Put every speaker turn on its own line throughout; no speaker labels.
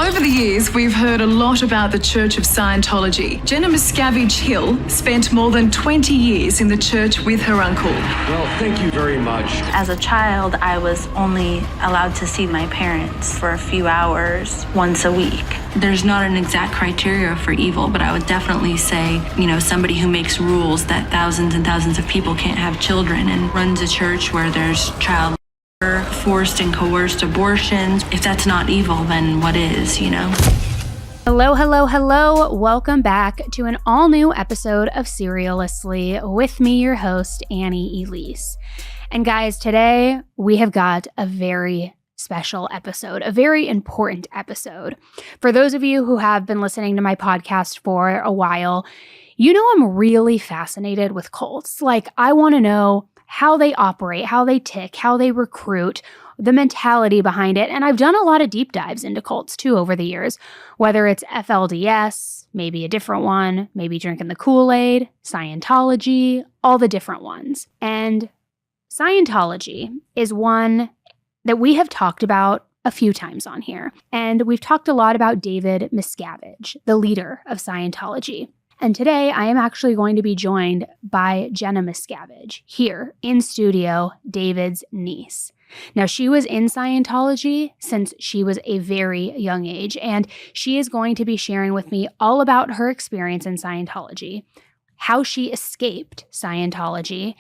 Over the years, we've heard a lot about the Church of Scientology. Jenna Miscavige Hill spent more than 20 years in the church with her uncle.
Well, thank you very much.
As a child, I was only allowed to see my parents for a few hours once a week. There's not an exact criteria for evil, but I would definitely say, somebody who makes rules that thousands and thousands of people can't have children and runs a church where there's child forced and coerced abortions. If that's not evil, then what is,
Hello, hello, hello. Welcome back to an all-new episode of Serialously with me, your host, Annie Elise. And guys, today we have got a very special episode, a very important episode. For those of you who have been listening to my podcast for a while, I'm really fascinated with cults. I want to know how they operate, how they tick, how they recruit, the mentality behind it. And I've done a lot of deep dives into cults too over the years, whether it's FLDS, maybe a different one, maybe drinking the Kool-Aid, Scientology, all the different ones. And Scientology is one that we have talked about a few times on here. And we've talked a lot about David Miscavige, the leader of Scientology. And today I am actually going to be joined by Jenna Miscavige here in studio, David's niece. Now, she was in Scientology since she was a very young age, and she is going to be sharing with me all about her experience in Scientology, how she escaped Scientology,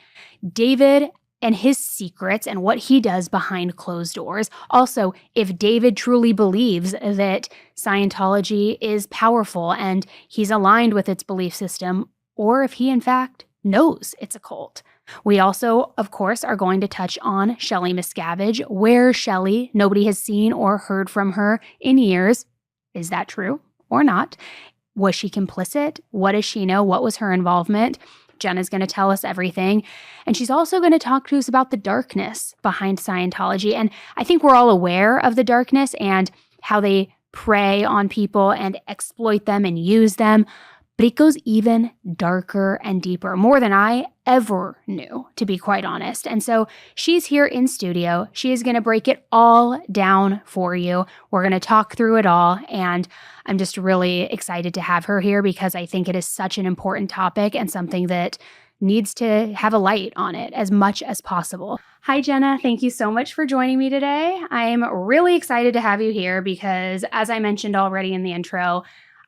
David and his secrets and what he does behind closed doors. Also, if David truly believes that Scientology is powerful and he's aligned with its belief system, or if he in fact knows it's a cult. We also, of course, are going to touch on Shelly Miscavige. Where's Shelly? Nobody has seen or heard from her in years. Is that true or not? Was she complicit? What does she know? What was her involvement? Jenna's going to tell us everything. And she's also going to talk to us about the darkness behind Scientology. And I think we're all aware of the darkness and how they prey on people and exploit them and use them. But it goes even darker and deeper, more than I ever knew, to be quite honest. And so she's here in studio. She is going to break it all down for you. We're going to talk through it all. And I'm just really excited to have her here because I think it is such an important topic and something that needs to have a light on it as much as possible. Hi, Jenna. Thank you so much for joining me today. I'm really excited to have you here because, as I mentioned already in the intro,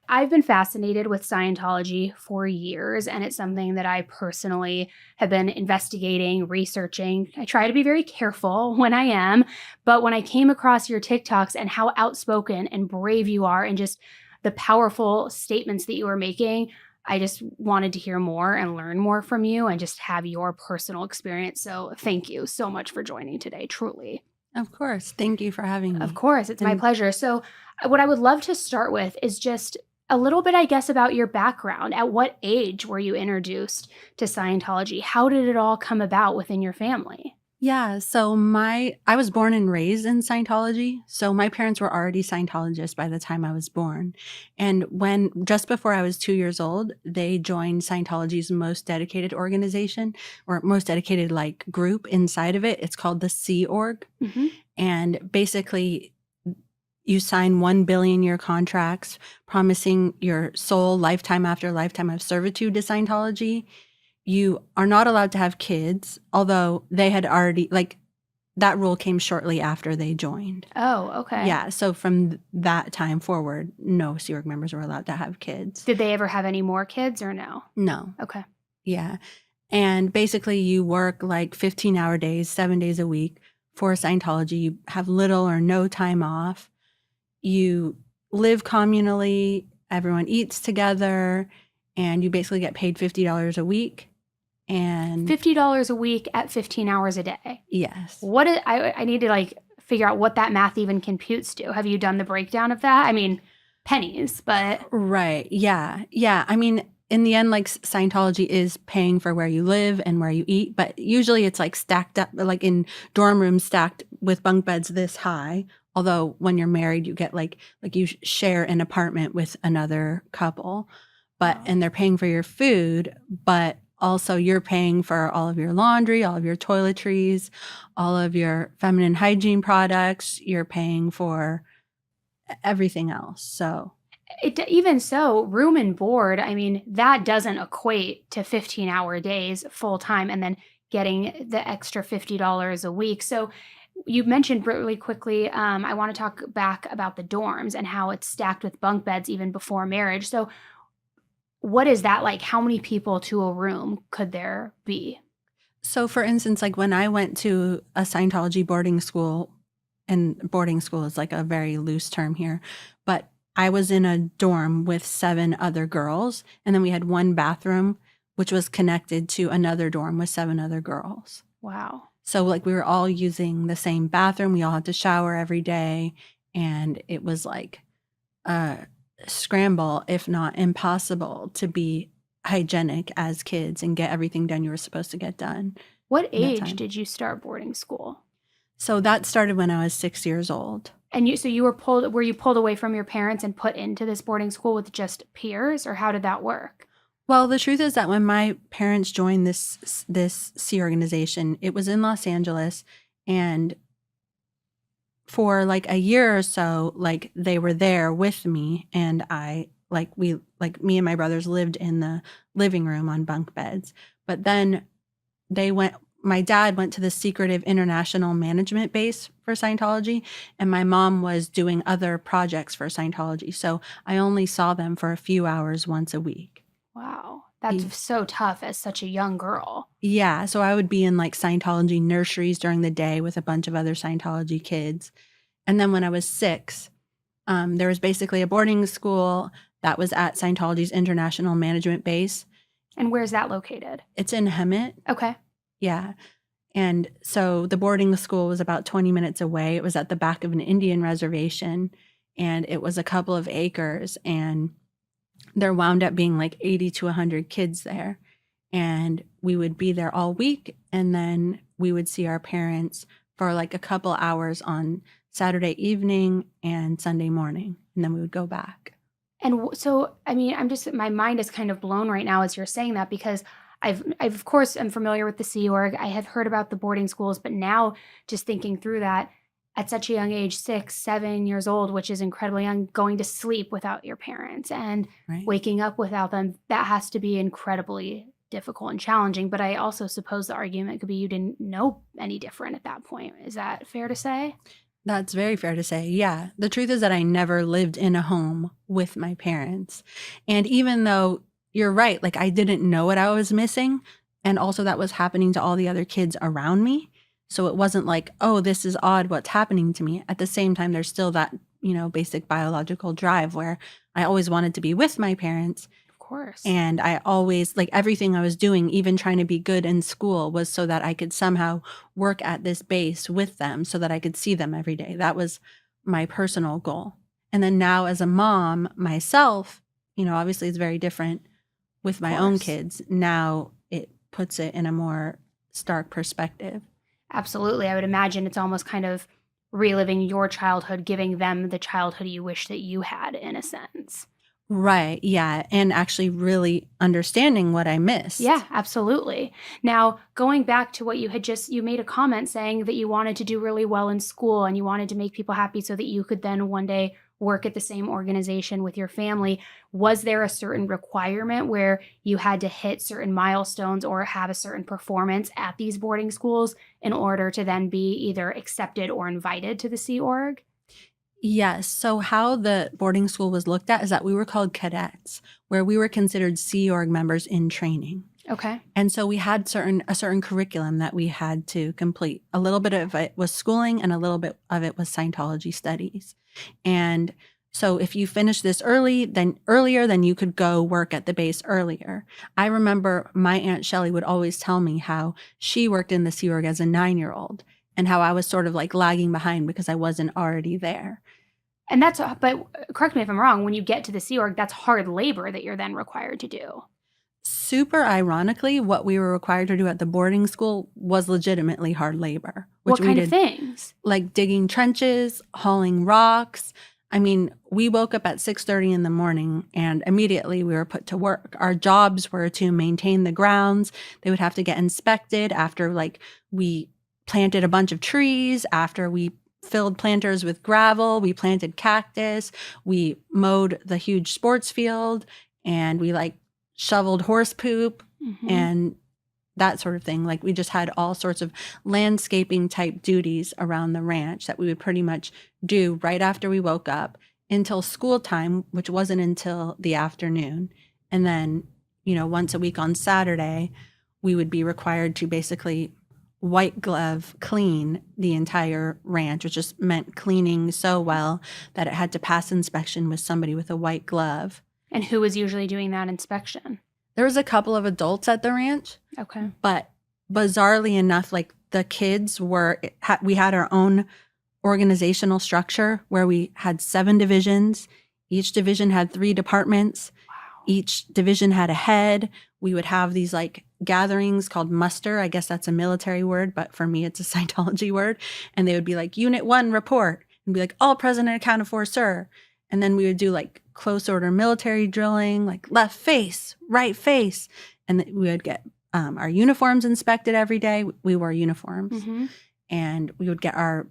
I've been fascinated with Scientology for years, and it's something that I personally have been investigating, researching. I try to be very careful when I am, but when I came across your TikToks and how outspoken and brave you are and just the powerful statements that you are making, I just wanted to hear more and learn more from you and just have your personal experience. So thank you so much for joining today, truly.
Of course. Thank you for having me.
Of course. It's my pleasure. So what I would love to start with is just a little bit, I guess, about your background. At what age were you introduced to Scientology? How did it all come about within your family?
Yeah, so I was born and raised in Scientology. So my parents were already Scientologists by the time I was born. And just before I was 2 years old, they joined Scientology's most dedicated organization, or most dedicated group inside of it. It's called the Sea Org. Mm-hmm. And basically, you sign 1 billion-year contracts promising your soul lifetime after lifetime of servitude to Scientology. You are not allowed to have kids, although they had already, that rule came shortly after they joined.
Oh, okay.
Yeah, so from that time forward, no Sea Org members were allowed to have kids.
Did they ever have any more kids or no?
No.
Okay.
Yeah. And basically you work 15-hour days, 7 days a week for Scientology. You have little or no time off. You live communally, everyone eats together, and you basically get paid $50 a week. And
$50 a week at 15 hours a day.
Yes.
I need to figure out what that math even computes to. Have you done the breakdown of that? I mean, pennies, but
right. Yeah. Yeah. I mean, in the end, Scientology is paying for where you live and where you eat, but usually it's stacked up, in dorm rooms stacked with bunk beds this high. Although when you're married, you get you share an apartment with another couple, and they're paying for your food, but also you're paying for all of your laundry, all of your toiletries, all of your feminine hygiene products. You're paying for everything else. So
Even so, room and board, I mean, that doesn't equate to 15-hour days full time and then getting the extra $50 a week. So you mentioned really quickly, I want to talk back about the dorms and how it's stacked with bunk beds even before marriage. So what is that like? How many people to a room could there be?
So for instance, like when I went to a Scientology boarding school, and boarding school is like a very loose term here, but I was in a dorm with 7 other girls, and then we had one bathroom, which was connected to another dorm with 7 other girls.
Wow.
So like we were all using the same bathroom. We all had to shower every day, and it was like a scramble, if not impossible, to be hygienic as kids and get everything done you were supposed to get done.
What
in that
age
time.
did you start boarding school?
So that started when I was 6 years old.
And were you pulled away from your parents and put into this boarding school with just peers, or how did that work?
Well, the truth is that when my parents joined this Sea organization, it was in Los Angeles, and for like a year or so, like they were there with me, and me and my brothers lived in the living room on bunk beds. But then my dad went to the secretive international management base for Scientology, and my mom was doing other projects for Scientology. So I only saw them for a few hours once a week.
Wow. That's so tough as such a young girl.
Yeah. So I would be in like Scientology nurseries during the day with a bunch of other Scientology kids. And then when I was 6, there was basically a boarding school that was at Scientology's international management base.
And where's that located?
It's in Hemet.
Okay.
Yeah. And so the boarding school was about 20 minutes away. It was at the back of an Indian reservation, and it was a couple of acres, and there wound up being like 80 to 100 kids there. And we would be there all week, and then we would see our parents for like a couple hours on Saturday evening and Sunday morning, and then we would go back.
And so, I mean, my mind is kind of blown right now as you're saying that, because I've of course am familiar with the Sea Org. I have heard about the boarding schools, but now just thinking through that at such a young age, 6, 7 years old, which is incredibly young, going to sleep without your parents and waking up without them, that has to be incredibly difficult and challenging. But I also suppose the argument could be you didn't know any different at that point. Is that fair to say?
That's very fair to say. Yeah. The truth is that I never lived in a home with my parents. And even though you're right, like I didn't know what I was missing, and also that was happening to all the other kids around me. So it wasn't like, oh, this is odd what's happening to me. At the same time, there's still that, basic biological drive where I always wanted to be with my parents.
Of course.
And I always, like everything I was doing, even trying to be good in school, was so that I could somehow work at this base with them so that I could see them every day. That was my personal goal. And then now as a mom myself, obviously it's very different with my own kids. Now it puts it in a more stark perspective.
Absolutely. I would imagine it's almost kind of reliving your childhood, giving them the childhood you wish that you had, in a sense.
Right. Yeah. And actually really understanding what I missed.
Yeah, absolutely. Now, going back to what you made a comment saying that you wanted to do really well in school and you wanted to make people happy so that you could then one day work at the same organization with your family. Was there a certain requirement where you had to hit certain milestones or have a certain performance at these boarding schools in order to then be either accepted or invited to the Sea Org?
Yes. So how the boarding school was looked at is that we were called cadets, where we were considered Sea Org members in training.
Okay.
And so we had a certain curriculum that we had to complete. A little bit of it was schooling and a little bit of it was Scientology studies. And so if you finished this earlier, then you could go work at the base earlier. I remember my Aunt Shelley would always tell me how she worked in the Sea Org as a 9-year-old and how I was sort of like lagging behind because I wasn't already there.
And but correct me if I'm wrong, when you get to the Sea Org, that's hard labor that you're then required to do.
Super ironically, what we were required to do at the boarding school was legitimately hard labor.
What kind of things?
Like digging trenches, hauling rocks. I mean, we woke up at 6:30 in the morning and immediately we were put to work. Our jobs were to maintain the grounds. They would have to get inspected after we planted a bunch of trees, after we filled planters with gravel. We planted cactus. We mowed the huge sports field, and we like shoveled horse poop and that sort of thing. Like we just had all sorts of landscaping type duties around the ranch that we would pretty much do right after we woke up until school time, which wasn't until the afternoon. And then, you know, once a week on Saturday, we would be required to basically white glove clean the entire ranch, which just meant cleaning so well that it had to pass inspection with somebody with a white glove.
And who was usually doing that inspection?
There was a couple of adults at the ranch,
Okay.
but bizarrely enough, like the kids we had our own organizational structure where we had 7 divisions. Each division had 3 departments.
Wow.
Each division had a head. We would have these like gatherings called muster. I guess that's a military word, but for me, it's a Scientology word. And they would be like, Unit 1 report, and be like, all present and accounted for, sir. And then we would do like close order military drilling, like left face, right face. And we would get our uniforms inspected every day. We wore uniforms. And we would get our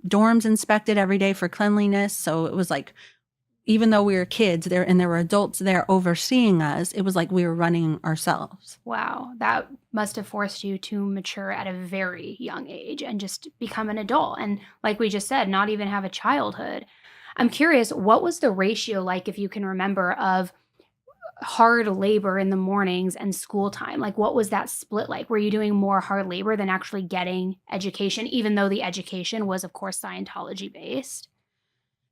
dorms inspected every day for cleanliness. So it was like, even though we were kids there and there were adults there overseeing us, it was like we were running ourselves.
Wow. That must have forced you to mature at a very young age and just become an adult. And like we just said, not even have a childhood. I'm curious, what was the ratio like, if you can remember, of hard labor in the mornings and school time? Like, what was that split like? Were you doing more hard labor than actually getting education, even though the education was, of course, Scientology based?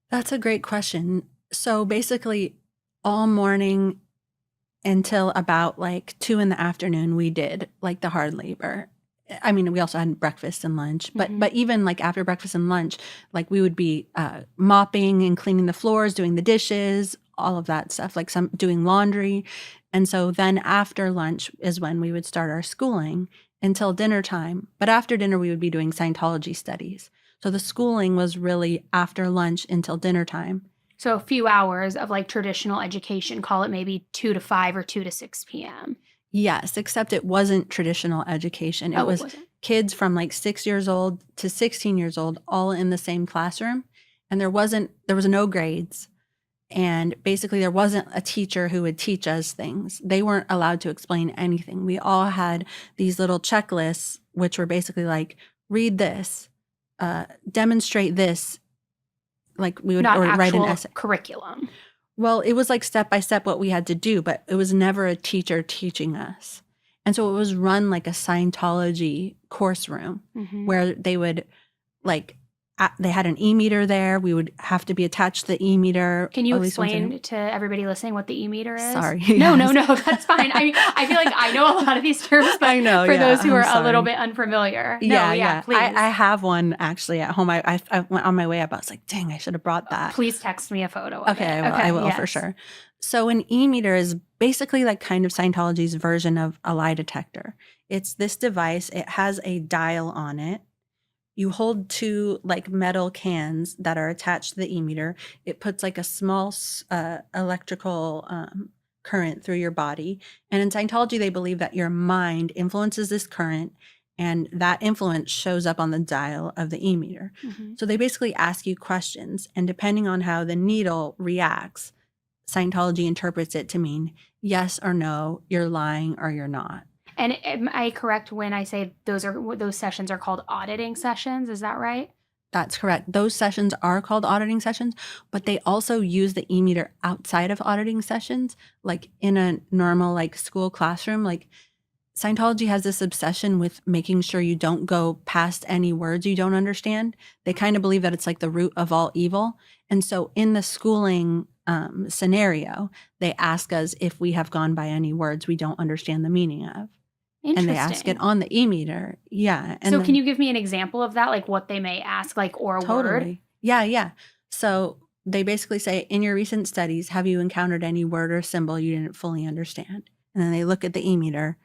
That's a great question. So basically, all morning until about like 2 p.m, we did like the hard labor. I mean, we also had breakfast and lunch, but even like after breakfast and lunch, like we would be mopping and cleaning the floors, doing the dishes, all of that stuff, like some doing laundry. And so then after lunch is when we would start our schooling until dinner time. But after dinner, we would be doing Scientology studies. So the schooling was really after lunch until dinner time.
So a few hours of like traditional education, call it maybe 2 to 5 or 2 to 6 p.m.
Yes, except it wasn't traditional education. It was kids from like 6 years old to 16 years old, all in the same classroom. And there was no grades. And basically there wasn't a teacher who would teach us things. They weren't allowed to explain anything. We all had these little checklists, which were basically like, read this, demonstrate this. Like we would write an essay.
Curriculum.
Well, it was like step by step what we had to do, but it was never a teacher teaching us. And so it was run like a Scientology course room where they would like, they had an e-meter there. We would have to be attached to the e-meter.
Can you explain to everybody listening what the e-meter is?
Sorry.
No, that's fine. I mean, I feel like I know a lot of these terms, but I know, for those who are a little bit unfamiliar.
Yeah,
please.
I have one actually at home. I went on my way up. I was like, dang, I should have brought that.
Please text me a photo of it.
I will for sure. So an e-meter is basically like kind of Scientology's version of a lie detector. It's this device. It has a dial on it. You hold 2 like metal cans that are attached to the e-meter. It puts like a small electrical current through your body. And in Scientology, they believe that your mind influences this current, and that influence shows up on the dial of the e-meter. So they basically ask you questions, and depending on how the needle reacts, Scientology interprets it to mean yes or no, you're lying or you're not.
And am I correct when I say those sessions are called auditing sessions? Is that right?
That's correct. Those sessions are called auditing sessions, but they also use the e-meter outside of auditing sessions, like in a normal like school classroom. Like Scientology has this obsession with making sure you don't go past any words you don't understand. They kind of believe that it's like the root of all evil. And so in the schooling scenario, they ask us if we have gone by any words we don't understand the meaning of. And they ask it on the e-meter. Yeah. And
so can you give me an example of that? Like what they may ask, like, or a word?
Yeah. So they basically say, in your recent studies, have you encountered any word or symbol you didn't fully understand? And then they look at the e-meter,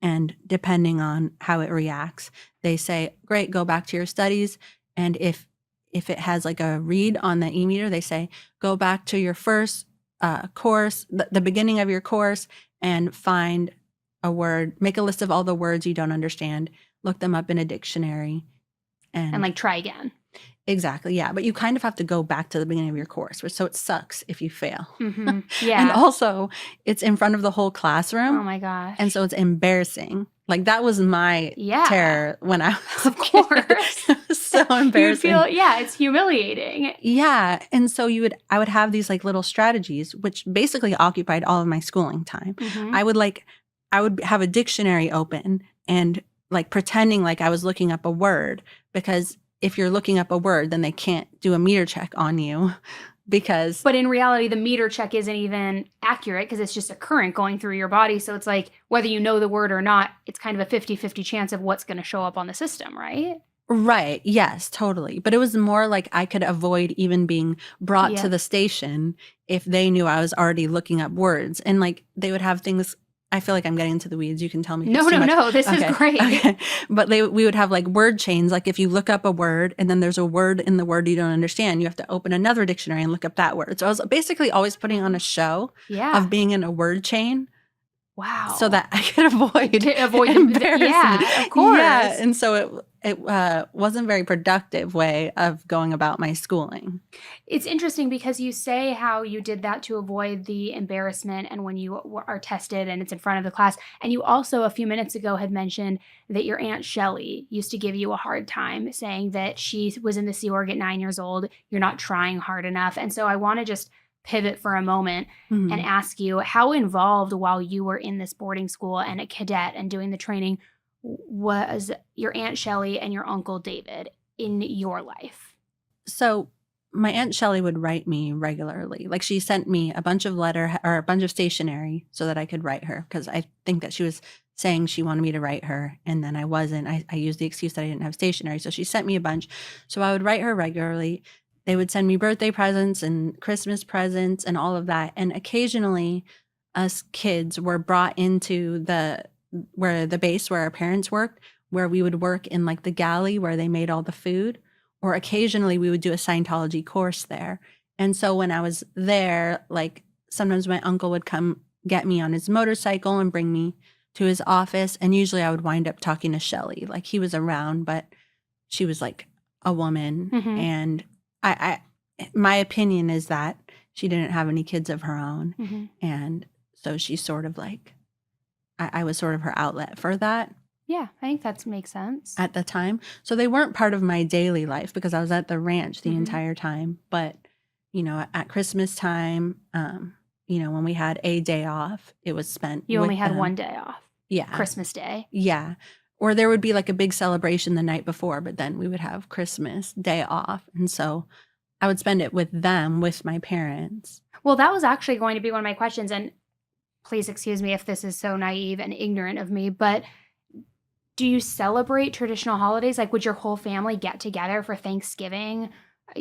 and depending on how it reacts, they say, great, go back to your studies. And if it has like a read on the e-meter, they say, go back to your first course, the beginning of your course, and find a word, make a list of all the words you don't understand, look them up in a dictionary. And
like try again.
Exactly. Yeah. But you kind of have to go back to the beginning of your course. So it sucks if you fail.
Mm-hmm. Yeah.
And also, it's in front of the whole classroom.
Oh my gosh.
And so it's embarrassing. Like, that was my terror when I was
of course.
It was so embarrassing.
You feel, it's humiliating.
Yeah. And so I would have these like little strategies, which basically occupied all of my schooling time.
Mm-hmm.
I would have a dictionary open and like pretending like I was looking up a word, because if you're looking up a word, then they can't do a meter check on you because...
But in reality, the meter check isn't even accurate because it's just a current going through your body. So it's like, whether you know the word or not, it's kind of a 50-50 chance of what's going to show up on the system, right?
Right. Yes, totally. But it was more like I could avoid even being brought to the station if they knew I was already looking up words. And like they would have things... I feel like I'm getting into the weeds. You can tell me.
No. This is great.
Okay. But we would have like word chains. Like if you look up a word and then there's a word in the word you don't understand, you have to open another dictionary and look up that word. So I was basically always putting on a show of being in a word chain.
Wow.
So that I could avoid embarrassment.
Yeah, of course.
Yeah. And so it wasn't a very productive way of going about my schooling.
It's interesting because you say how you did that to avoid the embarrassment and when you are tested and it's in front of the class. And you also a few minutes ago had mentioned that your Aunt Shelley used to give you a hard time, saying that she was in the Sea Org at 9 years old. You're not trying hard enough. And so I want to just pivot for a moment and ask you, how involved while you were in this boarding school and a cadet and doing the training was your Aunt Shelley and your Uncle David in your life?
So my Aunt Shelley would write me regularly. Like she sent me a bunch of stationery so that I could write her, because I think that she was saying she wanted me to write her and then I wasn't. I used the excuse that I didn't have stationery. So she sent me a bunch. So I would write her regularly. They would send me birthday presents and Christmas presents and all of that. And occasionally us kids were brought into the base where our parents worked, where we would work in like the galley where they made all the food, or occasionally we would do a Scientology course there. And so when I was there, like sometimes my uncle would come get me on his motorcycle and bring me to his office. And usually I would wind up talking to Shelley. Like he was around, but she was like a woman. And my opinion is that she didn't have any kids of her own. And so she's sort of like, I was sort of her outlet for that.
Yeah, I think that makes sense.
At the time. So they weren't part of my daily life because I was at the ranch the entire time. But, at Christmas time, when we had a day off, it was spent
You
with
only had
them.
1 day off.
Yeah.
Christmas Day.
Yeah. Or there would be like a big celebration the night before, but then we would have Christmas Day off. And so I would spend it with them, with my parents.
Well, that was actually going to be one of my questions. And please excuse me if this is so naive and ignorant of me, but do you celebrate traditional holidays? Like, would your whole family get together for Thanksgiving?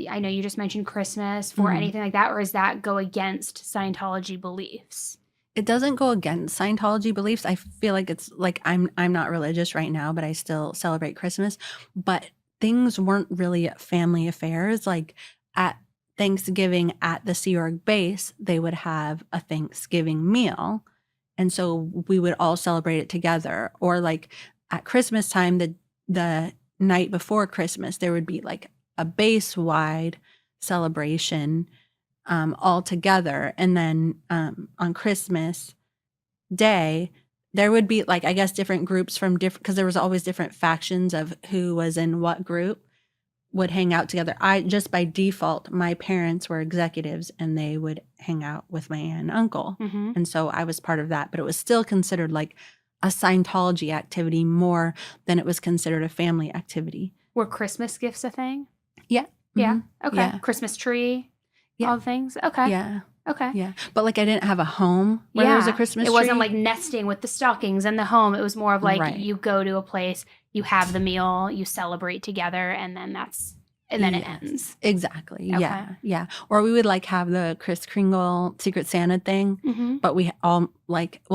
I know you just mentioned Christmas, for anything like that, or does that go against Scientology beliefs?
It doesn't go against Scientology beliefs. I feel like it's like I'm not religious right now, but I still celebrate Christmas. But things weren't really family affairs. Like at Thanksgiving at the Sea Org base, they would have a Thanksgiving meal. And so we would all celebrate it together. Or like at Christmas time, the night before Christmas, there would be like a base-wide celebration all together. And then on Christmas Day, there would be like, I guess, different groups from different, because there was always different factions of who was in what group would hang out together. Just by default, my parents were executives and they would hang out with my aunt and uncle. And so I was part of that, but it was still considered like a Scientology activity more than it was considered a family activity.
Were Christmas gifts a thing?
Yeah.
Yeah. Okay.
Yeah.
Christmas tree?
Yeah.
All the things? Okay.
Yeah.
Okay.
Yeah. But like I didn't have a home where there was a Christmas tree.
It wasn't like nesting with the stockings and the home. It was more of like you go to a place, you have the meal, you celebrate together, and then it ends.
Exactly.
Okay.
Yeah. Yeah. Or we would like have the Kris Kringle Secret Santa thing, but we all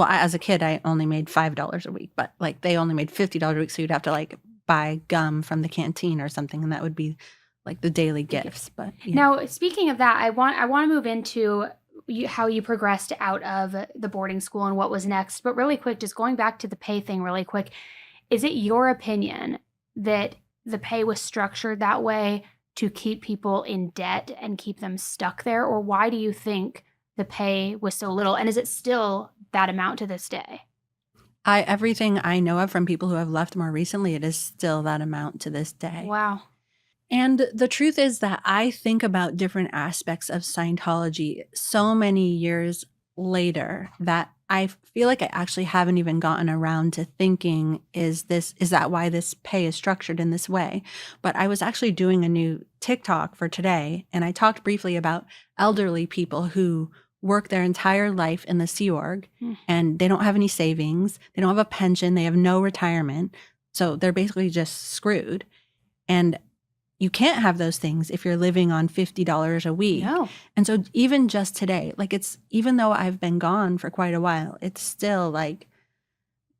as a kid, I only made $5 a week, but like they only made $50 a week. So you'd have to like buy gum from the canteen or something. And that would be like the daily gifts. But
Now, speaking of that, I want to move into how you progressed out of the boarding school and what was next. But really quick, just going back to the pay thing really quick, is it your opinion that the pay was structured that way to keep people in debt and keep them stuck there? Or why do you think the pay was so little? And is it still that amount to this day?
Everything I know of from people who have left more recently, it is still that amount to this day.
Wow.
And the truth is that I think about different aspects of Scientology so many years later that I feel like I actually haven't even gotten around to thinking, is that why this pay is structured in this way? But I was actually doing a new TikTok for today, and I talked briefly about elderly people who work their entire life in the Sea Org, and they don't have any savings, they don't have a pension, they have no retirement, so they're basically just screwed. And you can't have those things if you're living on $50 a week.
No.
And so even just today, like even though I've been gone for quite a while, it's still like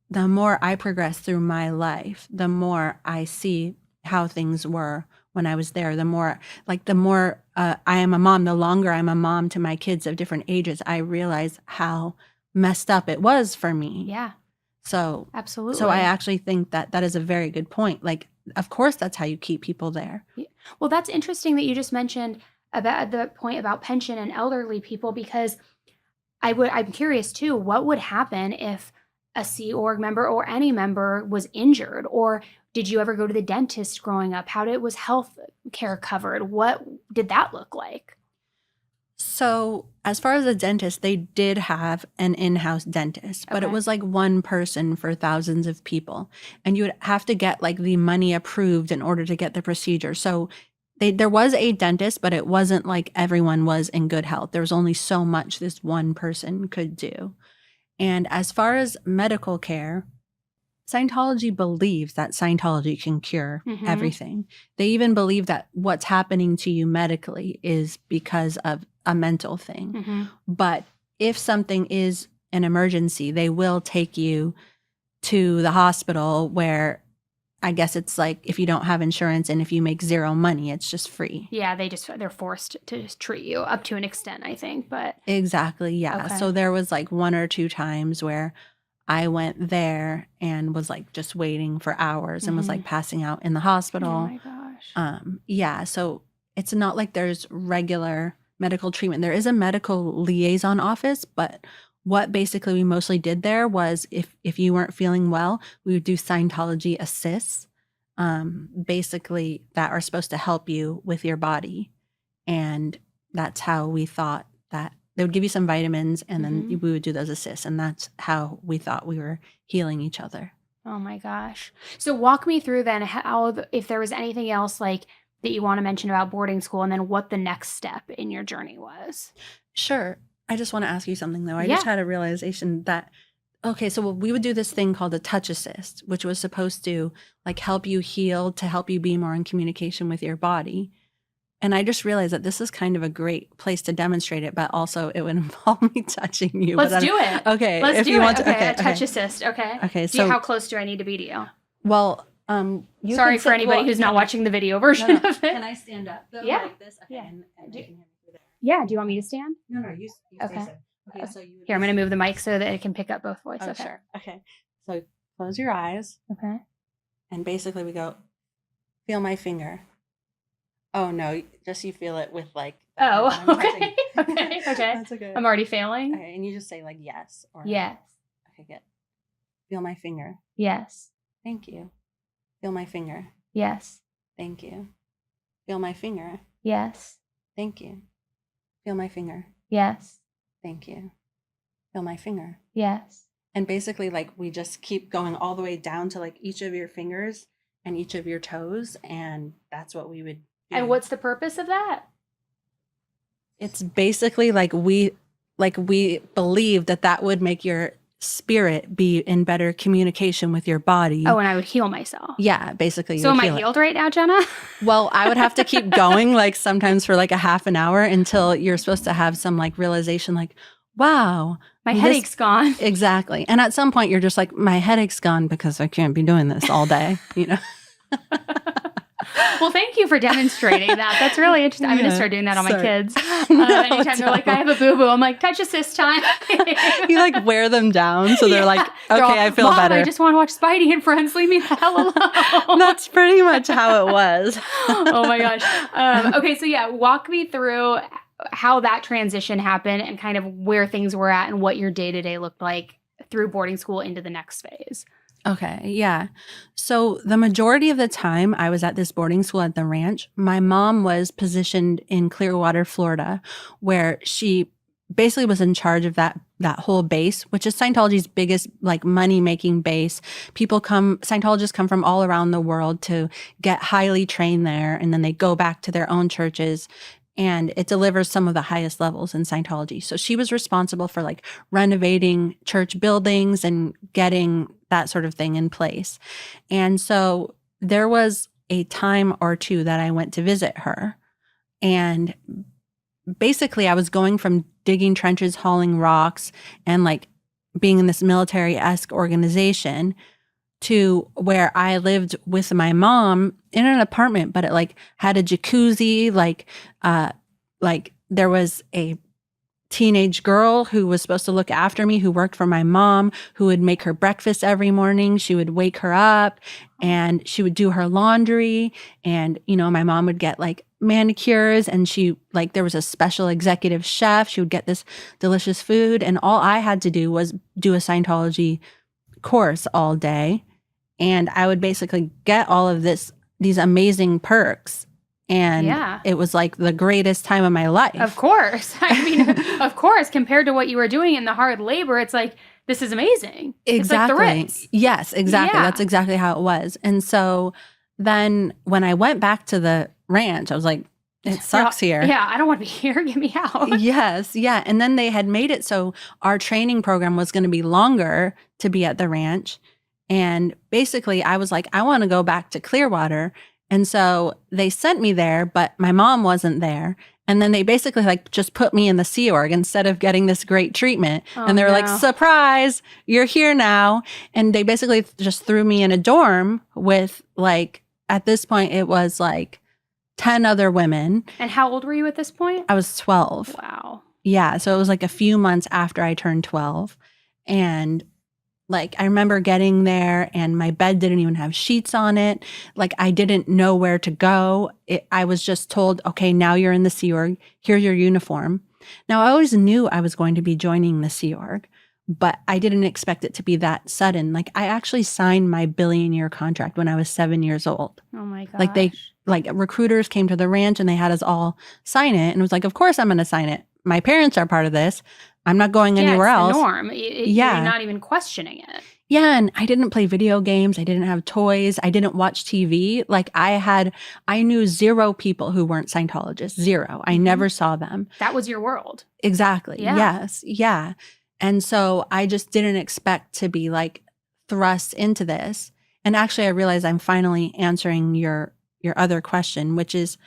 the more I progress through my life, the more I see how things were when I was there, the more I am a mom, the longer I'm a mom to my kids of different ages, I realize how messed up it was for me.
Yeah.
So
absolutely.
So I actually think that is a very good point. Like, of course, that's how you keep people there.
Well, that's interesting that you just mentioned about the point about pension and elderly people, because I'm curious too, what would happen if a Sea Org member or any member was injured? Or did you ever go to the dentist growing up? Was health care covered? What did that look like?
So as far as a dentist, they did have an in-house dentist, but it was like one person for thousands of people. And you would have to get like the money approved in order to get the procedure. So there was a dentist, but it wasn't like everyone was in good health. There was only so much this one person could do. And as far as medical care, Scientology believes that Scientology can cure everything. They even believe that what's happening to you medically is because of a mental thing. But if something is an emergency, they will take you to the hospital where I guess it's like if you don't have insurance and if you make zero money, it's just free.
Yeah, they're forced to just treat you up to an extent, I think. But
exactly, yeah.
Okay.
So there was like one or two times where I went there and was like just waiting for hours and was like passing out in the hospital.
Oh my gosh.
Yeah, so it's not like there's regular medical treatment. There is a medical liaison office, but what basically we mostly did there was if you weren't feeling well, we would do Scientology assists, basically that are supposed to help you with your body. And that's how we thought that they would give you some vitamins and then we would do those assists. And that's how we thought we were healing each other.
Oh my gosh. So walk me through then if there was anything else like that you want to mention about boarding school, and then what the next step in your journey was.
Sure. I just want to ask you something though. I just had a realization that, okay, so we would do this thing called a touch assist, which was supposed to like help you heal, to help you be more in communication with your body. And I just realized that this is kind of a great place to demonstrate it, but also it would involve me touching you.
Let's do it.
Okay.
Let's do it.
Okay,
a touch assist. Okay.
Okay.
How close do I need to be to you?
Well,
sorry for anybody who's not watching the video version of it.
Can I stand up though?
Yeah.
Like this? Okay.
Yeah.
And you can hear me through there.
Yeah. Do you want me to stand?
No, you
Okay.
say so. Okay, so you
Here, I'm going to move the mic so that it can pick up both voices.
Oh,
okay.
sure. Okay. So close your eyes.
Okay.
And basically we go, feel my finger. Oh no, just you feel it with like.
Oh, okay. Okay.
That's okay.
I'm already failing.
Okay, and you just say like yes or
yes.
Okay, good. Feel my finger.
Yes.
Thank you. Feel my finger.
Yes.
Thank you. Feel my finger.
Yes.
Thank you. Feel my finger.
Yes.
Thank you. Feel my finger.
Yes.
And basically like we just keep going all the way down to like each of your fingers and each of your toes, and that's what we would do.
And what's the purpose of that?
It's basically like we believe that would make your spirit be in better communication with your body.
Oh, and I would heal myself.
Yeah, basically.
So am I healed right now, Jenna?
Well, I would have to keep going like sometimes for like a half an hour until you're supposed to have some like realization like, wow.
My headache's gone.
Exactly. And at some point you're just like, my headache's gone because I can't be doing this all day, you know?
Well, thank you for demonstrating that. That's really interesting. I'm going to start doing that on my kids. Anytime they're like, I have a boo-boo, I'm like, touch assist time.
You like wear them down so they're like, okay,
all,
I feel
Mom,
better.
I just want to watch Spidey and Friends. Leave me the hell alone.
That's pretty much how it was.
Oh my gosh. Okay, so yeah, walk me through how that transition happened and kind of where things were at and what your day-to-day looked like through boarding school into the next phase.
Okay, yeah. So the majority of the time I was at this boarding school at the ranch, my mom was positioned in Clearwater, Florida, where she basically was in charge of that whole base, which is Scientology's biggest like money-making base. Scientologists come from all around the world to get highly trained there, and then they go back to their own churches, and it delivers some of the highest levels in Scientology. So she was responsible for like renovating church buildings and getting that sort of thing in place. And so there was a time or two that I went to visit her, and basically I was going from digging trenches, hauling rocks, and like being in this military-esque organization to where I lived with my mom in an apartment, but it like had a jacuzzi, like there was a teenage girl who was supposed to look after me, who worked for my mom, who would make her breakfast every morning. She would wake her up and she would do her laundry. And, you know, my mom would get like manicures, and there was a special executive chef. She would get this delicious food. And all I had to do was do a Scientology course all day. And I would basically get all of these amazing perks. And it was like the greatest time of my life.
Of course. I mean, of course, compared to what you were doing in the hard labor, it's like, this is amazing.
Exactly.
It's like the Ritz.
Yes, exactly.
Yeah.
That's exactly how it was. And so then when I went back to the ranch, I was like, it sucks here.
Yeah, I don't want to be here. Get me out.
Yes, yeah. And then they had made it so our training program was going to be longer to be at the ranch. And basically I was like, I want to go back to Clearwater. And so they sent me there, but my mom wasn't there. And then they basically like just put me in the Sea Org instead of getting this great treatment. And they were like, surprise, you're here now. And they basically just threw me in a dorm with like, at this point, it was like 10 other women.
And how old were you at this point?
I was 12.
Wow.
Yeah. So it was like a few months after I turned 12. And like, I remember getting there and my bed didn't even have sheets on it. Like, I didn't know where to go. I was just told, okay, now you're in the Sea Org. Here's your uniform. Now, I always knew I was going to be joining the Sea Org, but I didn't expect it to be that sudden. Like, I actually signed my billion-year contract when I was 7 years old.
Oh my gosh.
Like recruiters came to the ranch and they had us all sign it. And it was like, of course I'm going to sign it. My parents are part of this. I'm not going anywhere else.
The norm. You're not even questioning it.
Yeah, and I didn't play video games. I didn't have toys. I didn't watch TV. Like I knew 0 people who weren't Scientologists. 0. I never saw them.
That was your world.
Exactly.
Yeah.
Yes. Yeah. And so I just didn't expect to be like thrust into this. And actually I realized I'm finally answering your other question, which is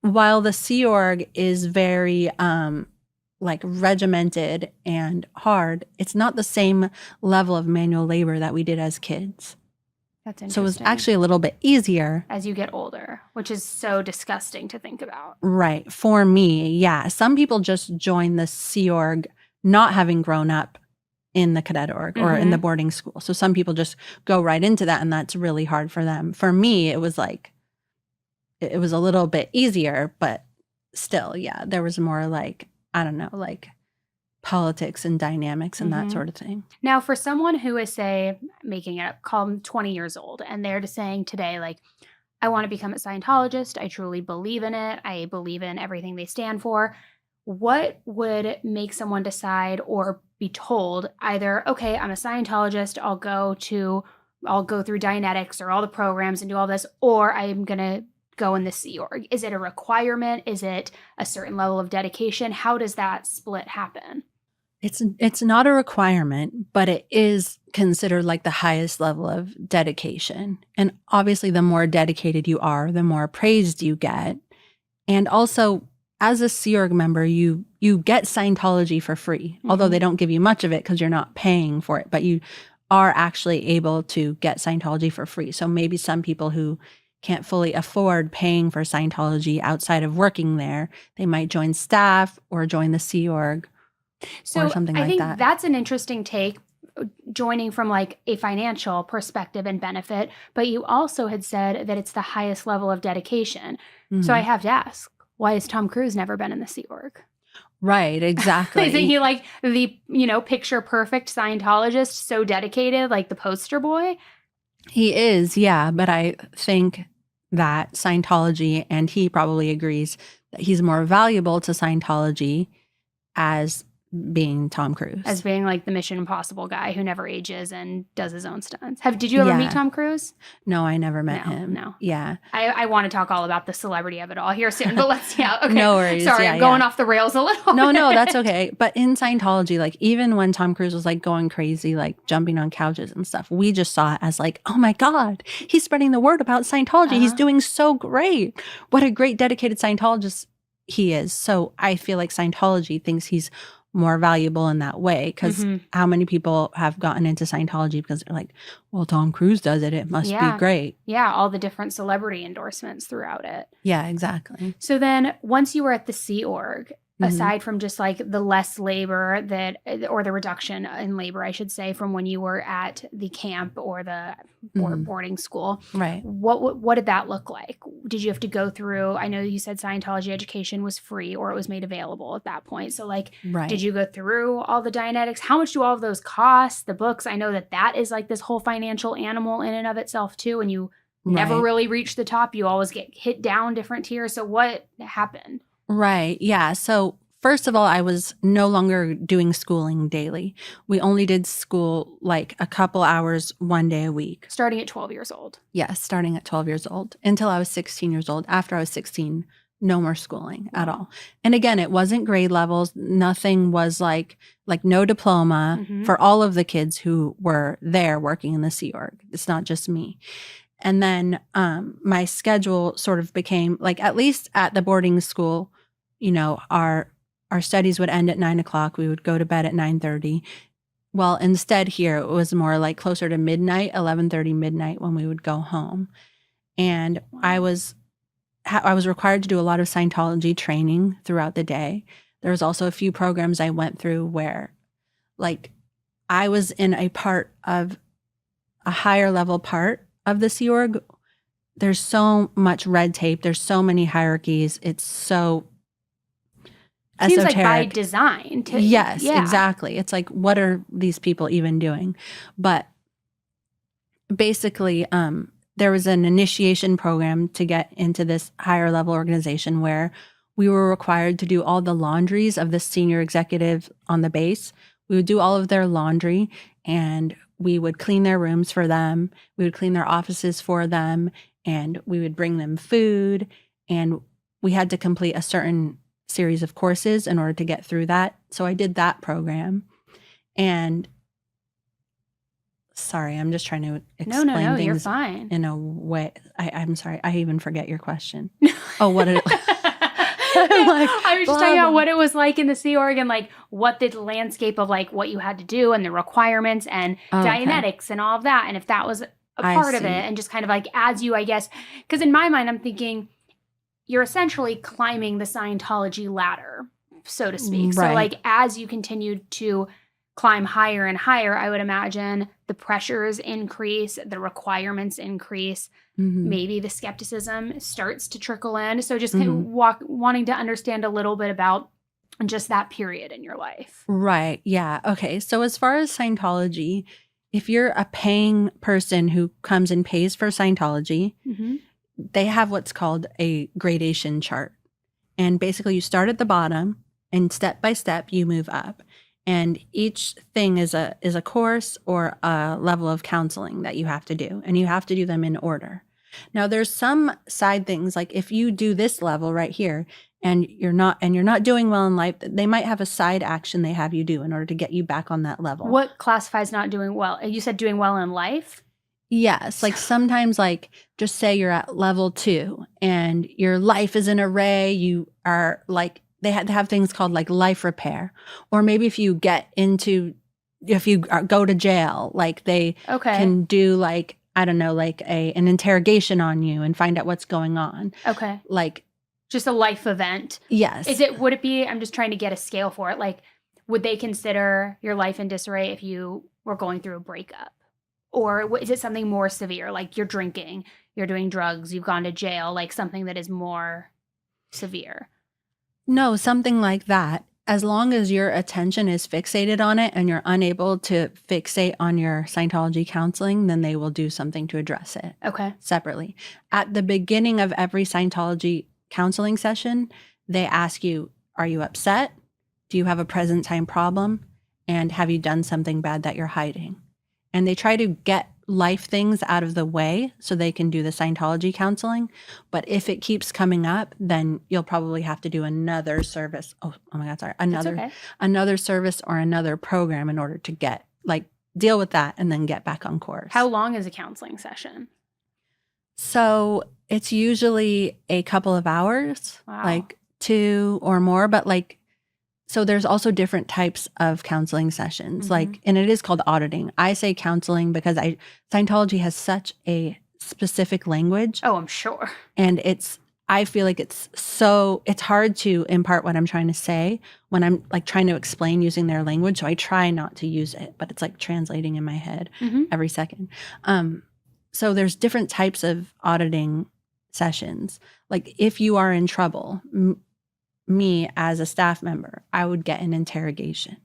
while the Sea Org is very like regimented and hard, it's not the same level of manual labor that we did as kids.
That's interesting.
So it was actually a little bit easier.
As you get older, which is so disgusting to think about.
Right. For me, yeah. Some people just join the Sea Org not having grown up in the cadet org or in the boarding school. So some people just go right into that, and that's really hard for them. For me, it was like, it was a little bit easier, but still, yeah, there was more like, I don't know, like politics and dynamics and that sort of thing.
Now, for someone who is, say, making it up, call them 20 years old, and they're just saying today, like, I want to become a Scientologist. I truly believe in it. I believe in everything they stand for. What would make someone decide or be told either, okay, I'm a Scientologist, I'll go through Dianetics or all the programs and do all this, or I'm going to go in the Sea Org? Is it a requirement? Is it a certain level of dedication? How does that split happen?
It's not a requirement, but it is considered like the highest level of dedication. And obviously, the more dedicated you are, the more praised you get. And also, as a Sea Org member, you get Scientology for free, although they don't give you much of it because you're not paying for it, but you are actually able to get Scientology for free. So maybe some people who can't fully afford paying for Scientology outside of working there, they might join staff or join the Sea Org or something
I
like
think
that.
that's an interesting take, joining from like a financial perspective and benefit, but you also had said that it's the highest level of dedication. So I have to ask, why has Tom Cruise never been in the Sea Org?
Right, exactly.
Isn't he like the, picture perfect Scientologist, so dedicated, like the poster boy?
He is, yeah, but I think that Scientology, and he probably agrees, that he's more valuable to Scientology as being Tom Cruise.
As being like the Mission Impossible guy who never ages and does his own stunts. Did you ever meet Tom Cruise?
No, I never met him.
No.
Yeah.
I want to talk all about the celebrity of it all here soon, but okay.
No worries.
Sorry,
yeah,
I'm going off the rails a little.
No, that's okay. But in Scientology, like even when Tom Cruise was like going crazy, like jumping on couches and stuff, we just saw it as like, oh my God, he's spreading the word about Scientology. He's doing so great. What a great dedicated Scientologist he is. So I feel like Scientology thinks he's more valuable in that way, because how many people have gotten into Scientology because they're like, well, Tom Cruise does it, it must be great.
Yeah, all the different celebrity endorsements throughout it.
Yeah, exactly.
So then once you were at the Sea Org, aside from just like the less labor or the reduction in labor, I should say, from when you were at the camp or the boarding school,
right?
What did that look like? Did you have to go through? I know you said Scientology education was free or it was made available at that point. So like, did you go through all the Dianetics? How much do all of those cost? The books? I know that is like this whole financial animal in and of itself too, and you never really reach the top. You always get hit down different tiers. So what happened?
Right. Yeah. So first of all, I was no longer doing schooling daily. We only did school like a couple hours one day a week.
Starting at 12 years old.
Yes, starting at 12 years old until I was 16 years old. After I was 16, no more schooling at all. And again, it wasn't grade levels. Nothing was like no diploma for all of the kids who were there working in the Sea Org. It's not just me. And then my schedule sort of became like, at least at the boarding school, our studies would end at 9:00. We would go to bed at 9:30. Well, instead here, it was more like closer to midnight, 11:30 midnight when we would go home. And I was required to do a lot of Scientology training throughout the day. There was also a few programs I went through where like I was in a part of a higher level part of the Sea Org. There's so much red tape. There's so many hierarchies. It's so esoteric.
Seems like by design.
Yes, exactly. It's like, what are these people even doing? But basically, there was an initiation program to get into this higher level organization where we were required to do all the laundries of the senior executive on the base. We would do all of their laundry, and we would clean their rooms for them. We would clean their offices for them, and we would bring them food. And we had to complete a certain series of courses in order to get through that. So I did that program. And sorry, I'm just trying to explain things
you're fine.
in a way. I'm sorry, I even forget your question. Oh, what did
I was just talking about what it was like in the Sea Org and like what the landscape of like what you had to do and the requirements and Dianetics and all of that. And if that was a part of it, and just kind of like as you, I guess, because in my mind, I'm thinking you're essentially climbing the Scientology ladder, so to speak.
Right.
So like as you continued to climb higher and higher, I would imagine the pressures increase, the requirements increase, maybe the skepticism starts to trickle in. So just kind of wanting to understand a little bit about just that period in your life.
Right. Yeah. Okay. So as far as Scientology, if you're a paying person who comes and pays for Scientology, they have what's called a gradation chart. And basically you start at the bottom and step by step you move up. And each thing is a course or a level of counseling that you have to do. And you have to do them in order. Now there's some side things, like if you do this level right here and you're not doing well in life, they might have a side action they have you do in order to get you back on that level.
What classifies not doing well? You said doing well in life?
Yes. Like sometimes, like just say you're at level 2 and your life is an array. You are like, they had to have things called like life repair. Or maybe if you go to jail, like they can do like I don't know, like an interrogation on you and find out what's going on.
Okay.
Like,
just a life event.
yes.
Would it be, I'm just trying to get a scale for it. Like, would they consider your life in disarray if you were going through a breakup? Or is it something more severe? Like you're drinking, you're doing drugs, you've gone to jail, like something that is more severe?
No, something like that. As long as your attention is fixated on it and you're unable to fixate on your Scientology counseling, then they will do something to address it.
Okay.
Separately. At the beginning of every Scientology counseling session, they ask you, are you upset? Do you have a present time problem? And have you done something bad that you're hiding? And they try to get life things out of the way so they can do the Scientology counseling. But if it keeps coming up, then you'll probably have to do another service. Oh my God, sorry. Another service or another program in order to deal with that and then get back on course.
How long is a counseling session?
So it's usually a couple of hours,
Wow.
like 2 or more, but so there's also different types of counseling sessions, and it is called auditing. I say counseling because Scientology has such a specific language.
Oh, I'm sure.
And I feel like it's hard to impart what I'm trying to say when I'm like trying to explain using their language. So I try not to use it, but it's like translating in my head every second. So there's different types of auditing sessions. Like if you are in trouble, me as a staff member, I would get an interrogation.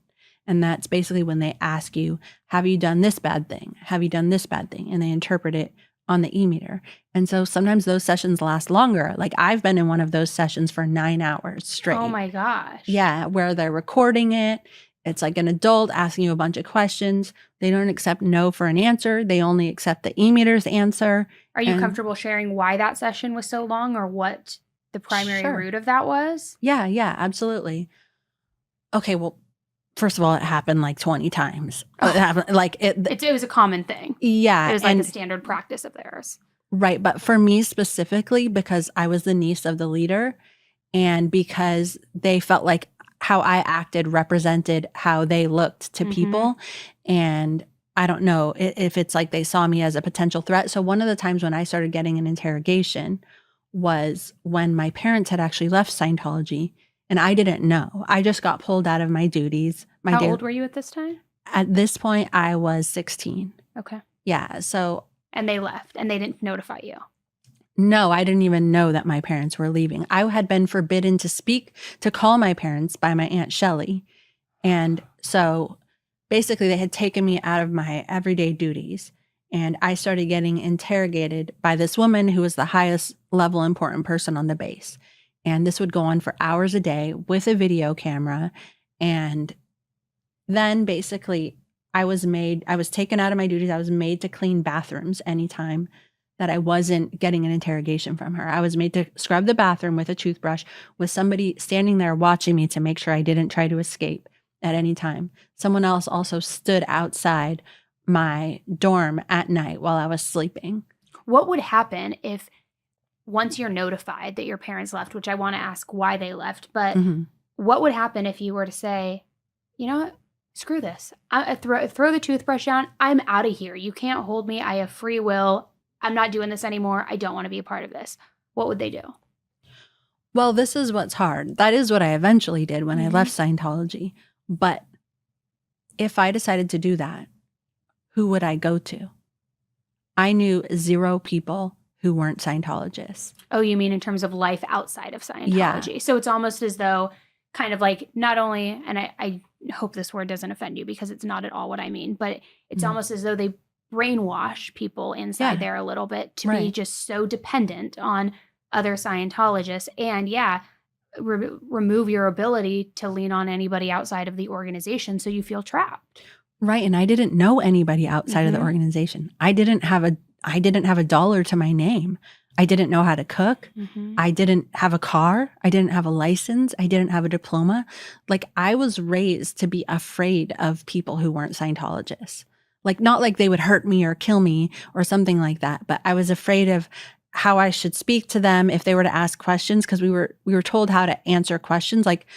And that's basically when they ask you, have you done this bad thing? Have you done this bad thing? And they interpret it on the e-meter. And so sometimes those sessions last longer. Like I've been in one of those sessions for 9 hours straight.
Oh my gosh.
Yeah, where they're recording it. It's like an adult asking you a bunch of questions. They don't accept no for an answer. They only accept the e-meter's answer.
Are you comfortable sharing why that session was so long or what the primary root of that was?
Yeah, absolutely. Okay, well, first of all, it happened like 20 times. It happened
it was a common thing.
Yeah.
It was like a standard practice of theirs.
Right. But for me specifically, because I was the niece of the leader and because they felt like how I acted represented how they looked to people. And I don't know if it's like they saw me as a potential threat. So one of the times when I started getting an interrogation was when my parents had actually left Scientology and I didn't know. I just got pulled out of my duties.
How old were you at this time?
At this point, I was 16.
Okay.
Yeah. So.
And they left and they didn't notify you?
No, I didn't even know that my parents were leaving. I had been forbidden to call my parents by my Aunt Shelley. And so basically they had taken me out of my everyday duties. And I started getting interrogated by this woman who was the highest level important person on the base. And this would go on for hours a day with a video camera. And then basically I was taken out of my duties. I was made to clean bathrooms anytime that I wasn't getting an interrogation from her. I was made to scrub the bathroom with a toothbrush with somebody standing there watching me to make sure I didn't try to escape at any time. Someone else also stood outside my dorm at night while I was sleeping.
What would happen if once you're notified that your parents left, which I want to ask why they left, but what would happen if you were to say, you know what, screw this. I throw the toothbrush down. I'm out of here. You can't hold me. I have free will. I'm not doing this anymore. I don't want to be a part of this. What would they do?
Well, this is what's hard. That is what I eventually did when I left Scientology. But if I decided to do that, who would I go to? I knew 0 people who weren't Scientologists.
Oh, you mean in terms of life outside of Scientology? Yeah. So it's almost as though kind of like not only, and I hope this word doesn't offend you because it's not at all what I mean, but it's almost as though they brainwash people inside there a little bit to be just so dependent on other Scientologists and remove your ability to lean on anybody outside of the organization so you feel trapped.
Right. And I didn't know anybody outside of the organization. I didn't have a dollar to my name. I didn't know how to cook. I didn't have a car. I didn't have a license. I didn't have a diploma. Like I was raised to be afraid of people who weren't Scientologists. Like not like they would hurt me or kill me or something like that, but I was afraid of how I should speak to them if they were to ask questions because we were told how to answer questions. Like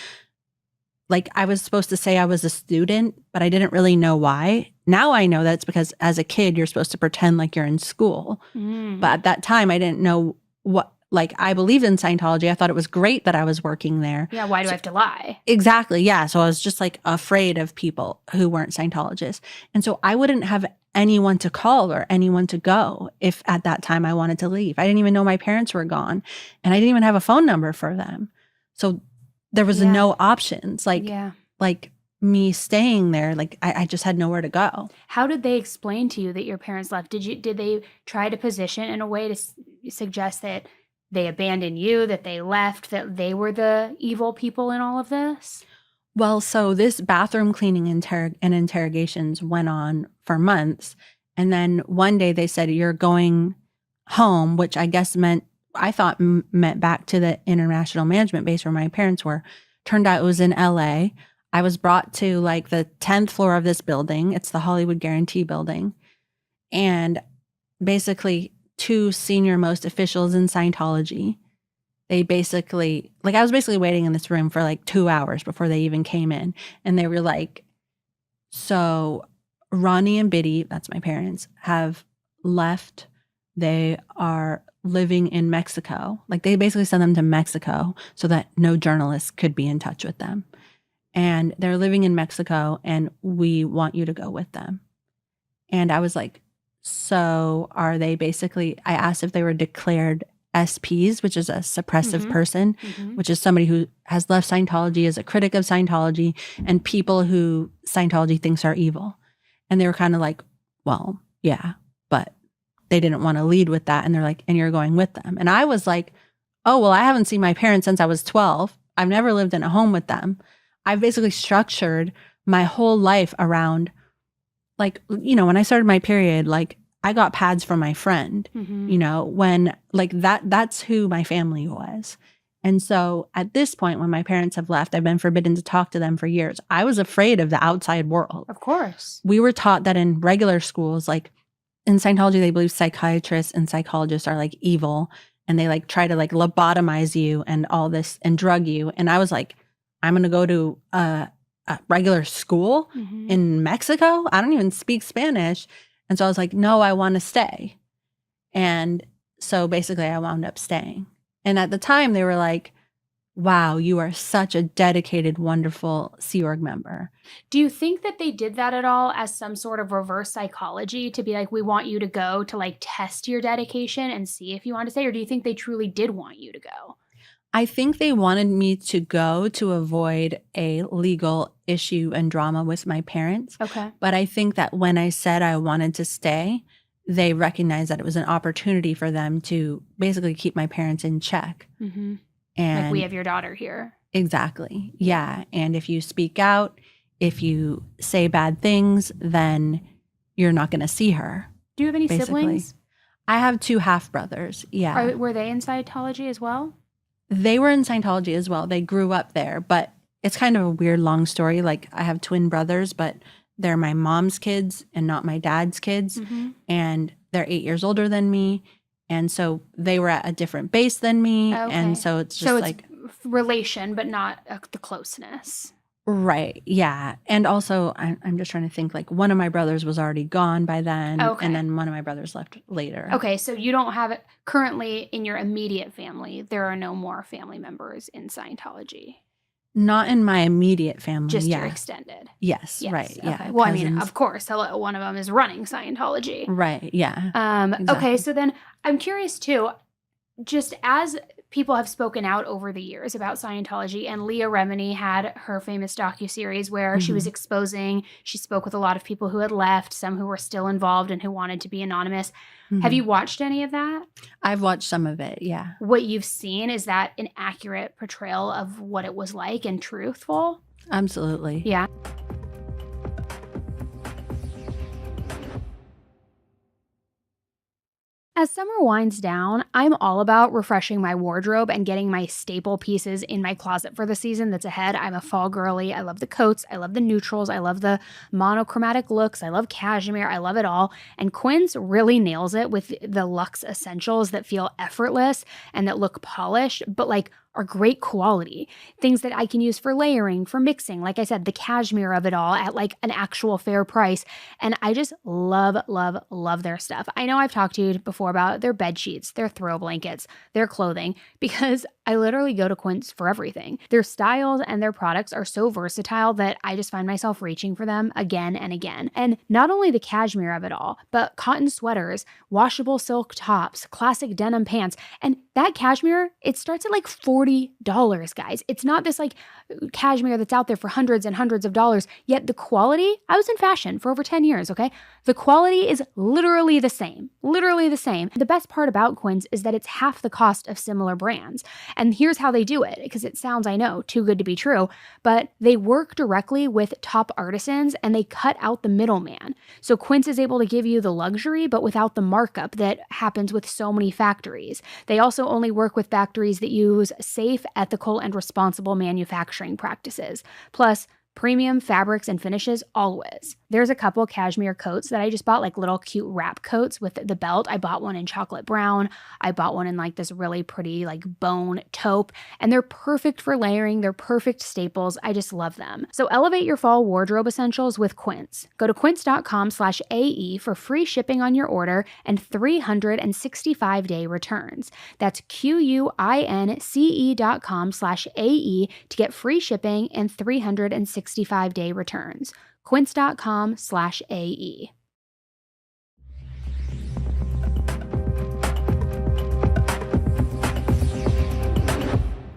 I was supposed to say I was a student, but I didn't really know why. now I know that's because as a kid, you're supposed to pretend like you're in school.
Mm.
But at that time, I didn't know what, like, I believed in Scientology. I thought it was great that I was working there.
Yeah, why do I have to lie?
Exactly. Yeah. So I was just like afraid of people who weren't Scientologists. And so I wouldn't have anyone to call or anyone to go if at that time I wanted to leave. I didn't even know my parents were gone, and I didn't even have a phone number for them. So there was
Yeah.
no options. Like me staying there, like I just had nowhere to go.
How did they explain to you that your parents left? Did they try to position in a way to suggest that they abandoned you, that they left, that they were the evil people in all of this?
Well, so this bathroom cleaning and interrogations went on for months. And then one day they said, you're going home, which I guess I thought meant back to the international management base where my parents were. Turned out it was in LA. I was brought to like the 10th floor of this building. It's the Hollywood Guarantee building. And basically 2 senior most officials in Scientology, they basically, like I was basically waiting in this room for like 2 hours before they even came in. And they were like, so Ronnie and Biddy, that's my parents, have left. They are living in Mexico. Like they basically sent them to Mexico so that no journalists could be in touch with them. And they're living in Mexico and we want you to go with them. And I was like, so are they basically, I asked if they were declared SPs, which is a suppressive person, which is somebody who has left Scientology, is a critic of Scientology, and people who Scientology thinks are evil. And they were kind of like, well, yeah, but they didn't want to lead with that. And they're like, and you're going with them. And I was like, oh, well, I haven't seen my parents since I was 12. I've never lived in a home with them. I've basically structured my whole life around, like, you know, when I started my period, like I got pads from my friend, you know, when like that's who my family was. And so at this point, when my parents have left, I've been forbidden to talk to them for years. I was afraid of the outside world.
Of course.
We were taught that in regular schools, like in Scientology, they believe psychiatrists and psychologists are like evil, and they like try to like lobotomize you and all this and drug you. And I was like, I'm going to go to a regular school in Mexico. I don't even speak Spanish. And so I was like, no, I want to stay. And so basically I wound up staying. And at the time they were like, wow, you are such a dedicated, wonderful Sea Org member.
Do you think that they did that at all as some sort of reverse psychology to be like, we want you to go to like test your dedication and see if you want to stay? Or do you think they truly did want you to go?
I think they wanted me to go to avoid a legal issue and drama with my parents.
Okay.
But I think that when I said I wanted to stay, they recognized that it was an opportunity for them to basically keep my parents in check. And
Like, we have your daughter here.
Exactly. Yeah. And if you speak out, if you say bad things, then you're not going to see her.
Do you have any
basically.
siblings?
I have 2 half brothers. Yeah.
Were they in Scientology as well?
They were in Scientology as well. They grew up there, but it's kind of a weird long story. Like I have twin brothers, but they're my mom's kids and not my dad's kids. And they're 8 years older than me. And so they were at a different base than me.
Okay.
And so it's just like
relation, but not the closeness.
Right. Yeah. And also I'm just trying to think, like one of my brothers was already gone by then.
Okay.
And then one of my brothers left later.
Okay. So you don't have it currently in your immediate family. There are no more family members in Scientology.
Not in my immediate family.
Just your extended.
Yes. Right.
Okay.
Yeah.
Well, cousins. I mean, of course, one of them is running Scientology.
Right. Yeah.
Exactly. Okay. So then I'm curious too, just as people have spoken out over the years about Scientology, and Leah Remini had her famous docuseries where she was exposing, she spoke with a lot of people who had left, some who were still involved and who wanted to be anonymous. Have you watched any of that?
I've watched some of it, yeah.
What you've seen, is that an accurate portrayal of what it was like and truthful?
Absolutely.
Yeah. As summer winds down, I'm all about refreshing my wardrobe and getting my staple pieces in my closet for the season that's ahead. I'm a fall girly. I love the coats. I love the neutrals. I love the monochromatic looks. I love cashmere. I love it all. And Quinn's really nails it with the luxe essentials that feel effortless and that look polished, but like are great quality. Things that I can use for layering, for mixing. Like I said, the cashmere of it all at like an actual fair price. And I just love, love, love their stuff. I know I've talked to you before about their bed sheets, their throw blankets, their clothing, because I literally go to Quince for everything. Their styles and their products are so versatile that I just find myself reaching for them again and again. And not only the cashmere of it all, but cotton sweaters, washable silk tops, classic denim pants. And that cashmere, it starts at like $40, guys. It's not this like cashmere that's out there for hundreds and hundreds of dollars, yet the quality, I was in fashion for over 10 years, okay? The quality is literally the same, literally the same. The best part about Quince is that it's half the cost of similar brands. And here's how they do it, because it sounds, I know, too good to be true, but they work directly with top artisans and they cut out the middleman. So Quince is able to give you the luxury, but without the markup that happens with so many factories. They also only work with factories that use safe, ethical, and responsible manufacturing practices. Plus, premium fabrics and finishes always. There's a couple cashmere coats that I just bought, like little cute wrap coats with the belt. I bought one in chocolate brown. I bought one in like this really pretty like bone taupe, and they're perfect for layering. They're perfect staples. I just love them. So elevate your fall wardrobe essentials with Quince. Go to quince.com/AE for free shipping on your order and 365-day returns. That's QUINCE.com/AE to get free shipping and 365-day returns. Quince.com/AE.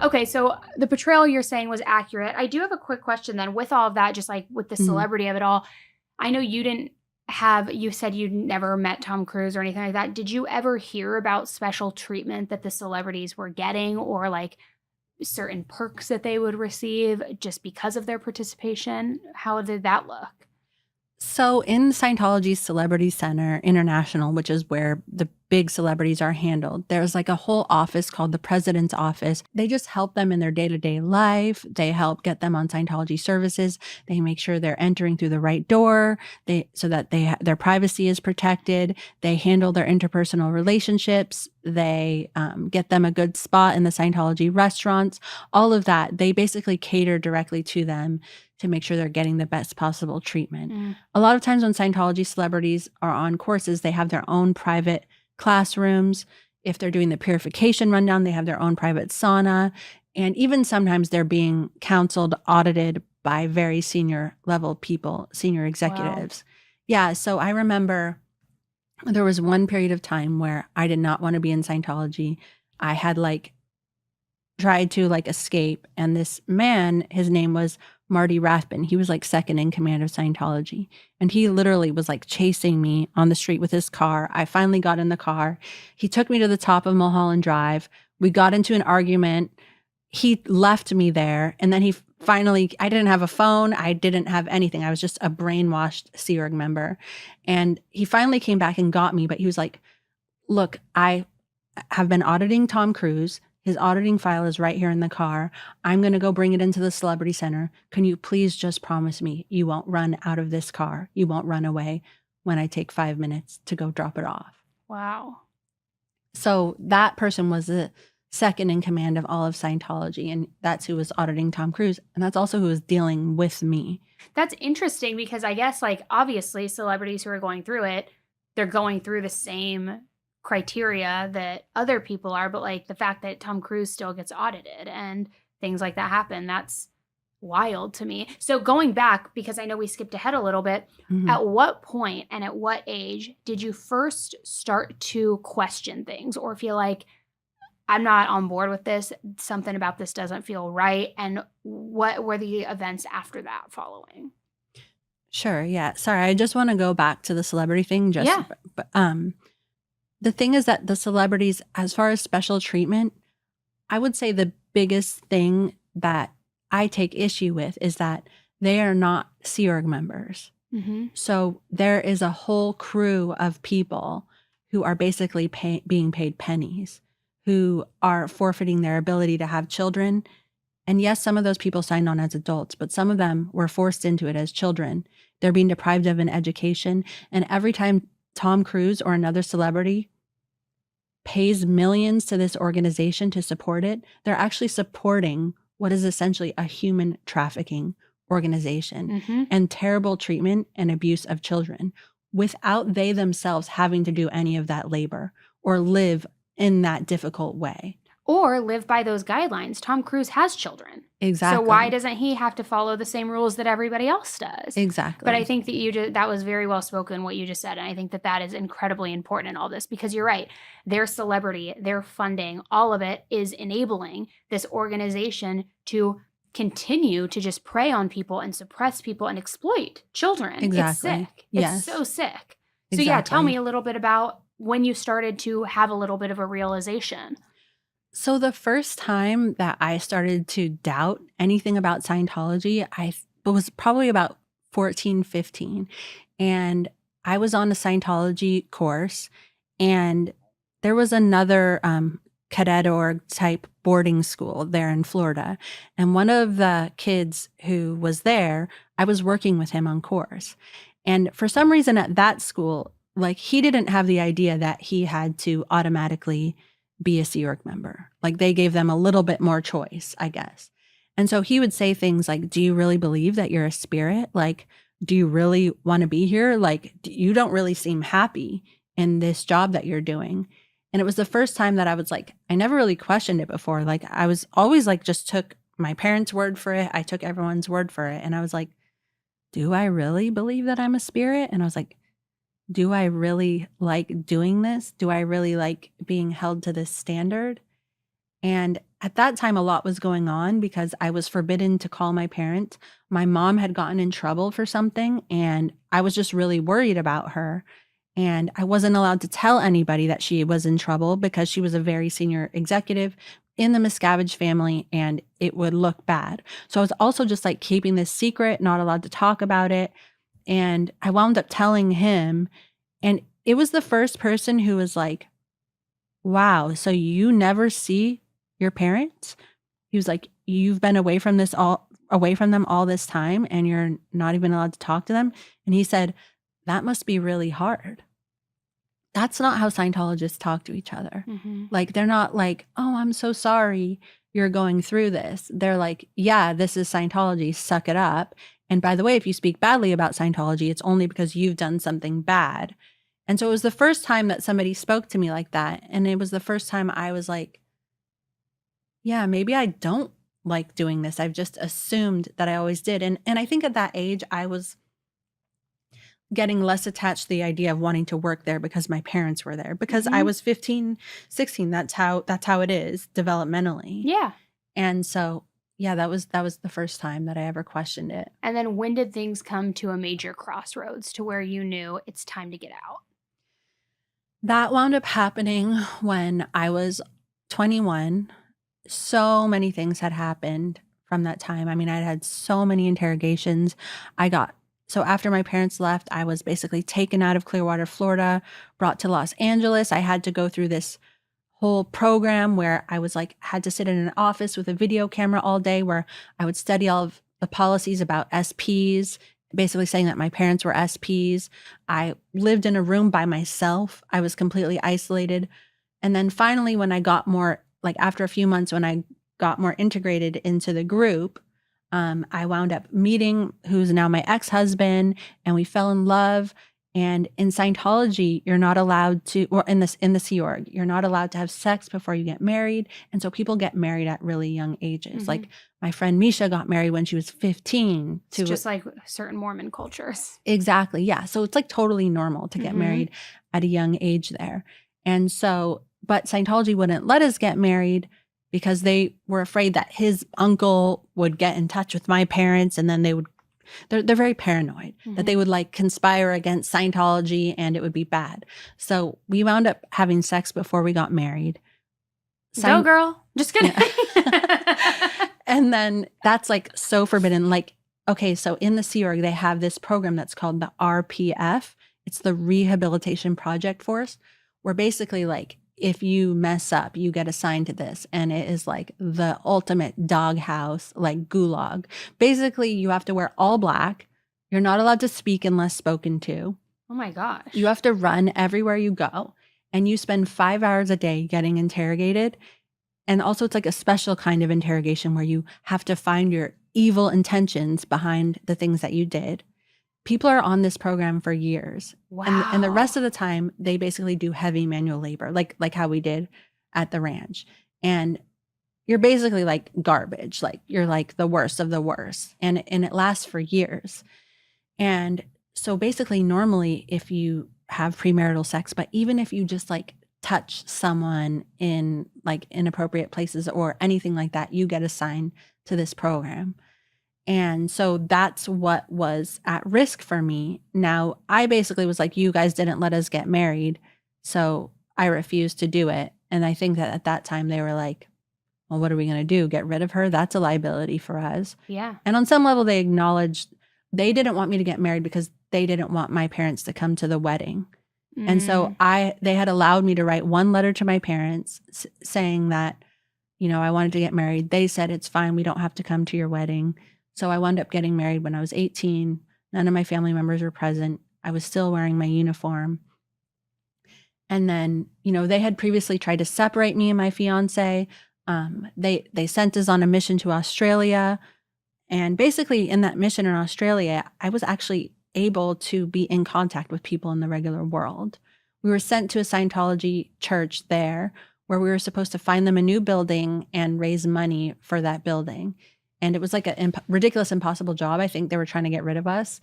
Okay, so the portrayal you're saying was accurate. I do have a quick question then with all of that, just like with the celebrity of it all. I know you said you'd never met Tom Cruise or anything like that. Did you ever hear about special treatment that the celebrities were getting, or like certain perks that they would receive just because of their participation? How did that look?
So in Scientology's Celebrity Center International, which is where the big celebrities are handled, there's like a whole office called the President's Office. They just help them in their day-to-day life. They help get them on Scientology services. They make sure they're entering through the right door, so that their privacy is protected. They handle their interpersonal relationships. They get them a good spot in the Scientology restaurants. All of that, they basically cater directly to them to make sure they're getting the best possible treatment. A lot of times when Scientology celebrities are on courses, they have their own private classrooms. If they're doing the purification rundown, they have their own private sauna. And even sometimes they're being counseled, audited by very senior level people, senior executives. Wow. Yeah, so I remember there was one period of time where I did not want to be in Scientology. I had tried to escape. And this man, his name was Marty Rathbun. He was second in command of Scientology. And he literally was chasing me on the street with his car. I finally got in the car. He took me to the top of Mulholland Drive. We got into an argument. He left me there. And then I didn't have a phone. I didn't have anything. I was just a brainwashed Sea Org member. And he finally came back and got me. But he was like, look, I have been auditing Tom Cruise. His auditing file is right here in the car. I'm going to go bring it into the Celebrity Center. Can you please just promise me you won't run out of this car? You won't run away when I take 5 minutes to go drop it off.
Wow.
So that person was the second in command of all of Scientology. And that's who was auditing Tom Cruise. And that's also who was dealing with me.
That's interesting because I guess obviously celebrities who are going through it, they're going through the same criteria that other people are, but the fact that Tom Cruise still gets audited and things like that happen, that's wild to me. So going back, because I know we skipped ahead a little bit, at what point and at what age did you first start to question things or feel like I'm not on board with this, something about this doesn't feel right? And what were the events after that following?
Sure, yeah. Sorry, I just want to go back to the celebrity thing. The thing is that the celebrities, as far as special treatment, I would say the biggest thing that I take issue with is that they are not Sea Org members. So there is a whole crew of people who are basically being paid pennies, who are forfeiting their ability to have children. And yes, some of those people signed on as adults, but some of them were forced into it as children. They're being deprived of an education. And every time Tom Cruise or another celebrity pays millions to this organization to support it, they're actually supporting what is essentially a human trafficking organization and terrible treatment and abuse of children without they themselves having to do any of that labor or live in that difficult way.
Or live by those guidelines. Tom Cruise has children.
Exactly.
So why doesn't he have to follow the same rules that everybody else does?
Exactly.
But I think that that was very well spoken, what you just said. And I think that is incredibly important in all this, because you're right. Their celebrity, their funding, all of it is enabling this organization to continue to just prey on people and suppress people and exploit children.
Exactly.
It's sick.
Yes.
It's so sick. So
Exactly.
yeah, tell me a little bit about when you started to have a little bit of a realization.
So the first time that I started to doubt anything about Scientology, I was probably about 14, 15. And I was on a Scientology course, and there was another cadet org type boarding school there in Florida. And one of the kids who was there, I was working with him on course. And for some reason at that school, like, he didn't have the idea that he had to automatically be a Sea Org member. Like, they gave them a little bit more choice, I guess. And so he would say things like, do you really believe that you're a spirit? Like, do you really want to be here? Like, you don't really seem happy in this job that you're doing. And it was the first time that I was like, I never really questioned it before. Like, I was always like, just took my parents' word for it. I took everyone's word for it. And I was like, do I really believe that I'm a spirit? And I was like, do I really like doing this? Do I really like being held to this standard? And at that time, a lot was going on because I was forbidden to call my parents. My mom had gotten in trouble for something, and I was just really worried about her. And I wasn't allowed to tell anybody that she was in trouble because she was a very senior executive in the Miscavige family, and it would look bad. So I was also just like keeping this secret, not allowed to talk about it. And I wound up telling him, and it was the first person who was like, wow, so you never see your parents? He was like, you've been away from them all this time, and you're not even allowed to talk to them. And he said, that must be really hard. That's not how Scientologists talk to each other. Like, they're not like, oh, I'm so sorry you're going through this. They're like, yeah, this is Scientology, suck it up. And by the way, if you speak badly about Scientology, it's only because you've done something bad. And so it was the first time that somebody spoke to me like that. And it was the first time I was like, yeah, maybe I don't like doing this. I've just assumed that I always did. And I think at that age, I was getting less attached to the idea of wanting to work there because my parents were there. Because I was 15, 16. That's how it is developmentally.
Yeah.
And so yeah, that was the first time that I ever questioned it.
And then when did things come to a major crossroads to where you knew it's time to get out?
That wound up happening when I was 21. So many things had happened from that time. I mean, I'd had so many interrogations. So after my parents left, I was basically taken out of Clearwater, Florida, brought to Los Angeles. I had to go through this whole program where I was like, had to sit in an office with a video camera all day, where I would study all of the policies about SPs, basically saying that my parents were SPs. I lived in a room by myself. I was completely isolated. And then finally, when I got more, like after a few months, when I got more integrated into the group, I wound up meeting who's now my ex-husband, and we fell in love. And in Scientology, you're not allowed to, or in the Sea Org, you're not allowed to have sex before you get married. And so people get married at really young ages. Like my friend Misha got married when she was 15.
It's just like certain Mormon cultures.
Exactly. Yeah. So it's like totally normal to get married at a young age there. And so, but Scientology wouldn't let us get married because they were afraid that his uncle would get in touch with my parents, and then they're very paranoid that they would like conspire against Scientology and it would be bad. So we wound up having sex before we got married.
Go girl. Just kidding.
Yeah. And then that's like so forbidden. Like, okay, so in the Sea Org, they have this program that's called the RPF. It's the Rehabilitation Project Force, where basically like, if you mess up, you get assigned to this. And it is like the ultimate doghouse, like gulag. Basically, you have to wear all black. You're not allowed to speak unless spoken to.
Oh my gosh.
You have to run everywhere you go. and you spend 5 hours a day getting interrogated. And also it's like a special kind of interrogation where you have to find your evil intentions behind the things that you did. People are on this program for years.
Wow.
And the rest of the time, they basically do heavy manual labor, like how we did at the ranch. And you're basically like garbage. Like you're like the worst of the worst. And it lasts for years. And so basically, normally, if you have premarital sex, but even if you just like touch someone in like inappropriate places or anything like that, you get assigned to this program. And so that's what was at risk for me. Now, I basically was like, you guys didn't let us get married, so I refused to do it. And I think that at that time they were like, well, what are we going to do? Get rid of her? That's a liability for us.
Yeah.
And on some level, they acknowledged they didn't want me to get married because they didn't want my parents to come to the wedding. And so they had allowed me to write one letter to my parents saying that, you know, I wanted to get married. They said, it's fine. We don't have to come to your wedding. So I wound up getting married when I was 18. None of my family members were present. I was still wearing my uniform. And then, you know, they had previously tried to separate me and my fiance. They sent us on a mission to Australia. And basically in that mission in Australia, I was actually able to be in contact with people in the regular world. We were sent to a Scientology church there where we were supposed to find them a new building and raise money for that building. And it was like a ridiculous, impossible job. I think they were trying to get rid of us.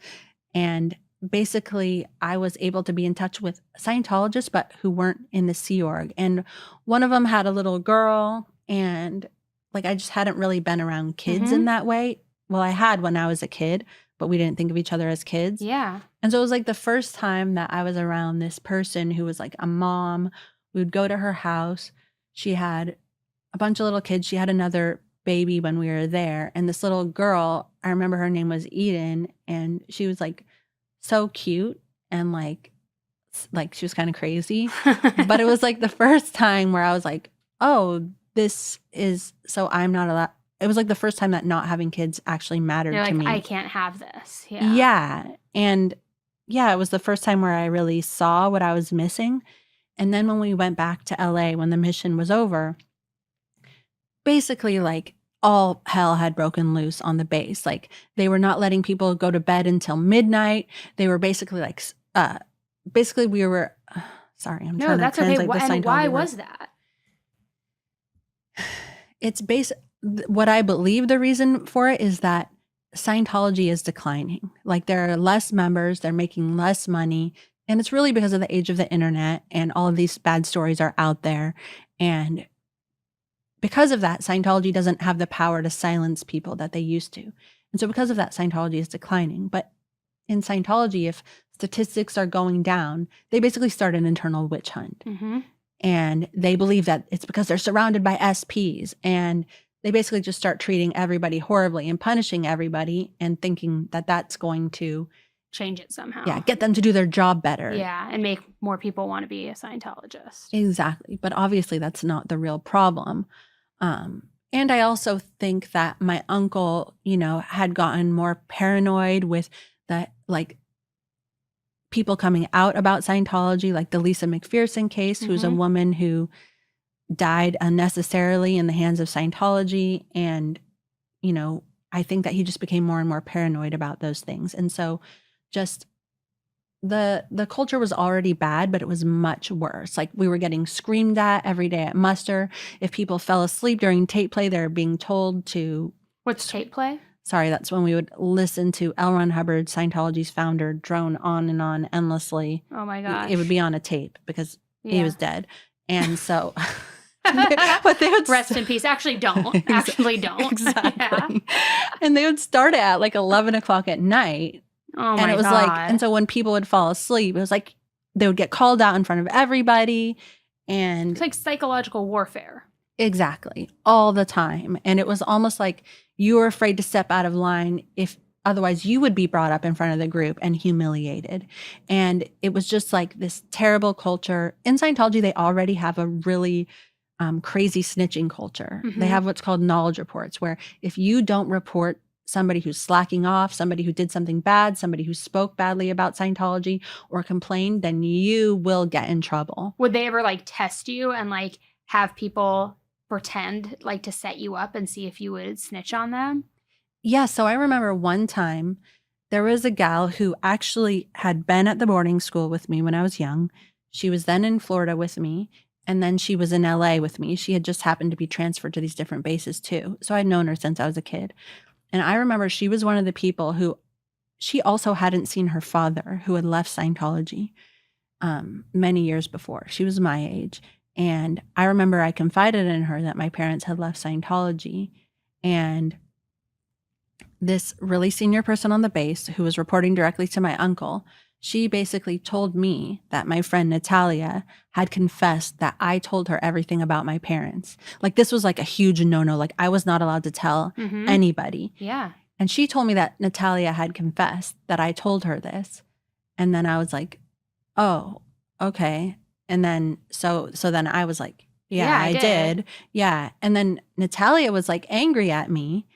And basically, I was able to be in touch with Scientologists, but who weren't in the Sea Org. And one of them had a little girl, and like I just hadn't really been around kids in that way. Well, I had when I was a kid, but we didn't think of each other as kids.
Yeah.
And so it was like the first time that I was around this person who was like a mom. We would go to her house. She had a bunch of little kids. She had another baby when we were there. And this little girl, I remember her name was Eden, and she was like so cute and like she was kind of crazy. But it was like the first time where I was like, oh, this is, so I'm not allowed. It was like the first time that not having kids actually mattered
You're
to
like,
me.
I can't have this. Yeah.
Yeah. And yeah, it was the first time where I really saw what I was missing. And then when we went back to LA, when the mission was over, basically like all hell had broken loose on the base. Like they were not letting people go to bed until midnight. They were basically like, basically we were, sorry, I'm trying to translate the Scientology
And why
word.
was that?
It's what I believe the reason for it is that Scientology is declining. Like there are less members, they're making less money. And it's really because of the age of the internet and all of these bad stories are out there. And because of that, Scientology doesn't have the power to silence people that they used to. And so because of that, Scientology is declining. But in Scientology, if statistics are going down, they basically start an internal witch hunt. And they believe that it's because they're surrounded by SPs, and they basically just start treating everybody horribly and punishing everybody and thinking that that's going to
Change it somehow.
yeah, get them to do their job better.
Yeah. And make more people want to be a Scientologist.
Exactly. But obviously that's not the real problem. And I also think that my uncle, you know, had gotten more paranoid with the like people coming out about Scientology, like the Lisa McPherson case, who's a woman who died unnecessarily in the hands of Scientology. And, you know, I think that he just became more and more paranoid about those things. And so just the culture was already bad, but it was much worse. Like we were getting screamed at every day at muster. If people fell asleep during tape play, they're being told to...
What's tape play?
Sorry, that's when we would listen to L. Ron Hubbard, Scientology's founder, drone on and on endlessly.
Oh my gosh.
It would be on a tape because he was dead. And so... but they would
rest in peace. Actually, don't. Actually, don't.
Exactly.
Yeah.
And they would start it at like 11 o'clock at night.
Oh my
And it was
God.
like, and so when people would fall asleep, it was like they would get called out in front of everybody. And
It's like psychological warfare.
exactly, all the time. And it was almost like you were afraid to step out of line if otherwise you would be brought up in front of the group and humiliated. And it was just like this terrible culture. In Scientology, they already have a really crazy snitching culture. They have what's called knowledge reports, where if you don't report somebody who's slacking off, somebody who did something bad, somebody who spoke badly about Scientology or complained, then you will get in trouble.
Would they ever like test you and like have people pretend like to set you up and see if you would snitch on them?
Yeah, so I remember one time there was a gal who actually had been at the boarding school with me when I was young. She was then in Florida with me, and then she was in LA with me. She had just happened to be transferred to these different bases too. So I'd known her since I was a kid. And I remember she was one of the people who, she also hadn't seen her father, who had left Scientology many years before. She was my age. And I remember I confided in her that my parents had left Scientology. And this really senior person on the base who was reporting directly to my uncle, she basically told me that my friend Natalia had confessed that I told her everything about my parents. Like, this was like a huge no-no. Like, I was not allowed to tell anybody.
Yeah.
And she told me that Natalia had confessed that I told her this. And then I was like, oh, okay. And then, so then I was like, yeah, I did. Yeah. And then Natalia was like angry at me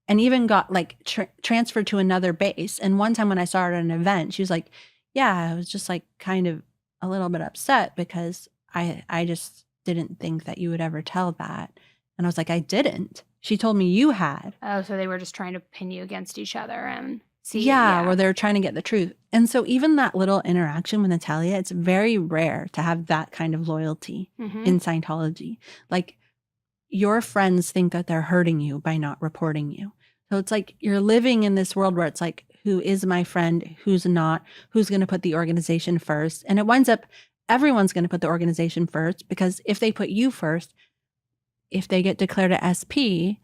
and even got like transferred to another base. And one time when I saw her at an event, she was like, yeah, I was just like kind of a little bit upset because I just didn't think that you would ever tell that. And I was like, I didn't. She told me you had.
Oh, so they were just trying to pin you against each other and see.
Yeah, where they're trying to get the truth. And so even that little interaction with Natalia, it's very rare to have that kind of loyalty in Scientology. Like, your friends think that they're hurting you by not reporting you. So it's like you're living in this world where it's like, who is my friend, who's not, who's going to put the organization first. And it winds up, everyone's going to put the organization first, because if they put you first, if they get declared a SP,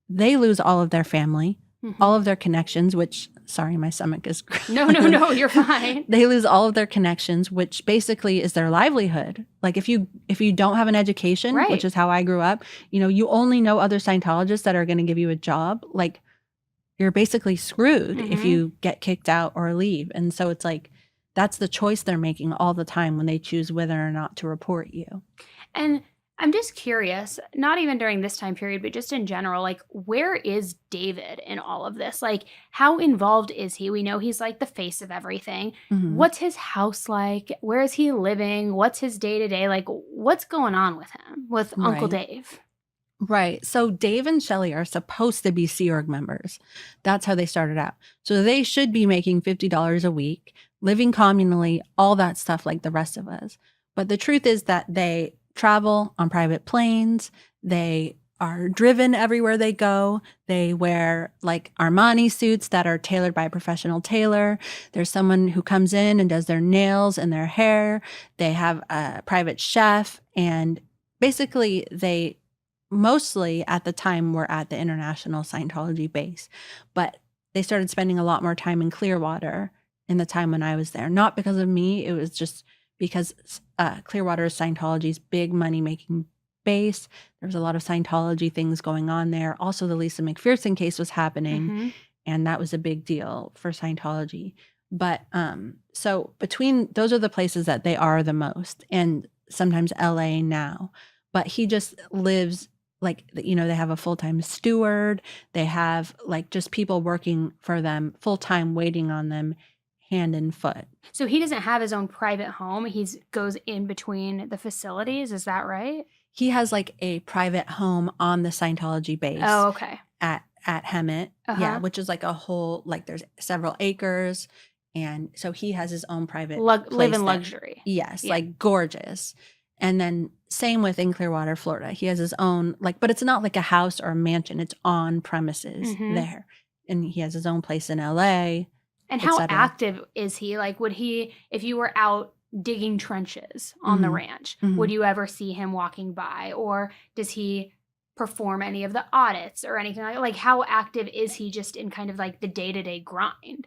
they lose all of their family, all of their connections, which, sorry, my stomach is.
No, you're fine.
They lose all of their connections, which basically is their livelihood. Like, if you don't have an education, which is how I grew up, you only know other Scientologists that are going to give you a job. Like, you're basically screwed if you get kicked out or leave. And so it's like, that's the choice they're making all the time when they choose whether or not to report you.
And I'm just curious, not even during this time period, but just in general, like, where is David in all of this? Like, how involved is he? We know he's like the face of everything. What's his house like? Where is he living? What's his day-to-day? Like, what's going on with him, with Uncle Dave?
Right. So Dave and Shelly are supposed to be Sea Org members. That's how they started out. So they should be making $50 a week, living communally, all that stuff like the rest of us. But the truth is that they travel on private planes. They are driven everywhere they go. They wear like Armani suits that are tailored by a professional tailor. There's someone who comes in and does their nails and their hair. They have a private chef. And basically they mostly at the time were at the International Scientology base, but they started spending a lot more time in Clearwater in the time when I was there. Not because of me, it was just because Clearwater is Scientology's big money-making base. There was a lot of Scientology things going on there. Also, the Lisa McPherson case was happening, and that was a big deal for Scientology. But so between those are the places that they are the most, and sometimes LA now. But he just lives like, they have a full-time steward. They have like just people working for them full-time, waiting on them hand and foot.
So he doesn't have his own private home. He goes in between the facilities. Is that right?
He has like a private home on the Scientology base.
Oh, okay.
At Hemet. Yeah, which is like a whole, like there's several acres. And so he has his own private
live in luxury.
Yes, like gorgeous. And then same with in Clearwater, Florida. He has his own, like, but it's not like a house or a mansion. It's on premises there. And he has his own place in LA.
And how active is he? Like, would he, if you were out digging trenches on the ranch, would you ever see him walking by? Or does he perform any of the audits or anything like that? Like, how active is he just in kind of like the day-to-day grind?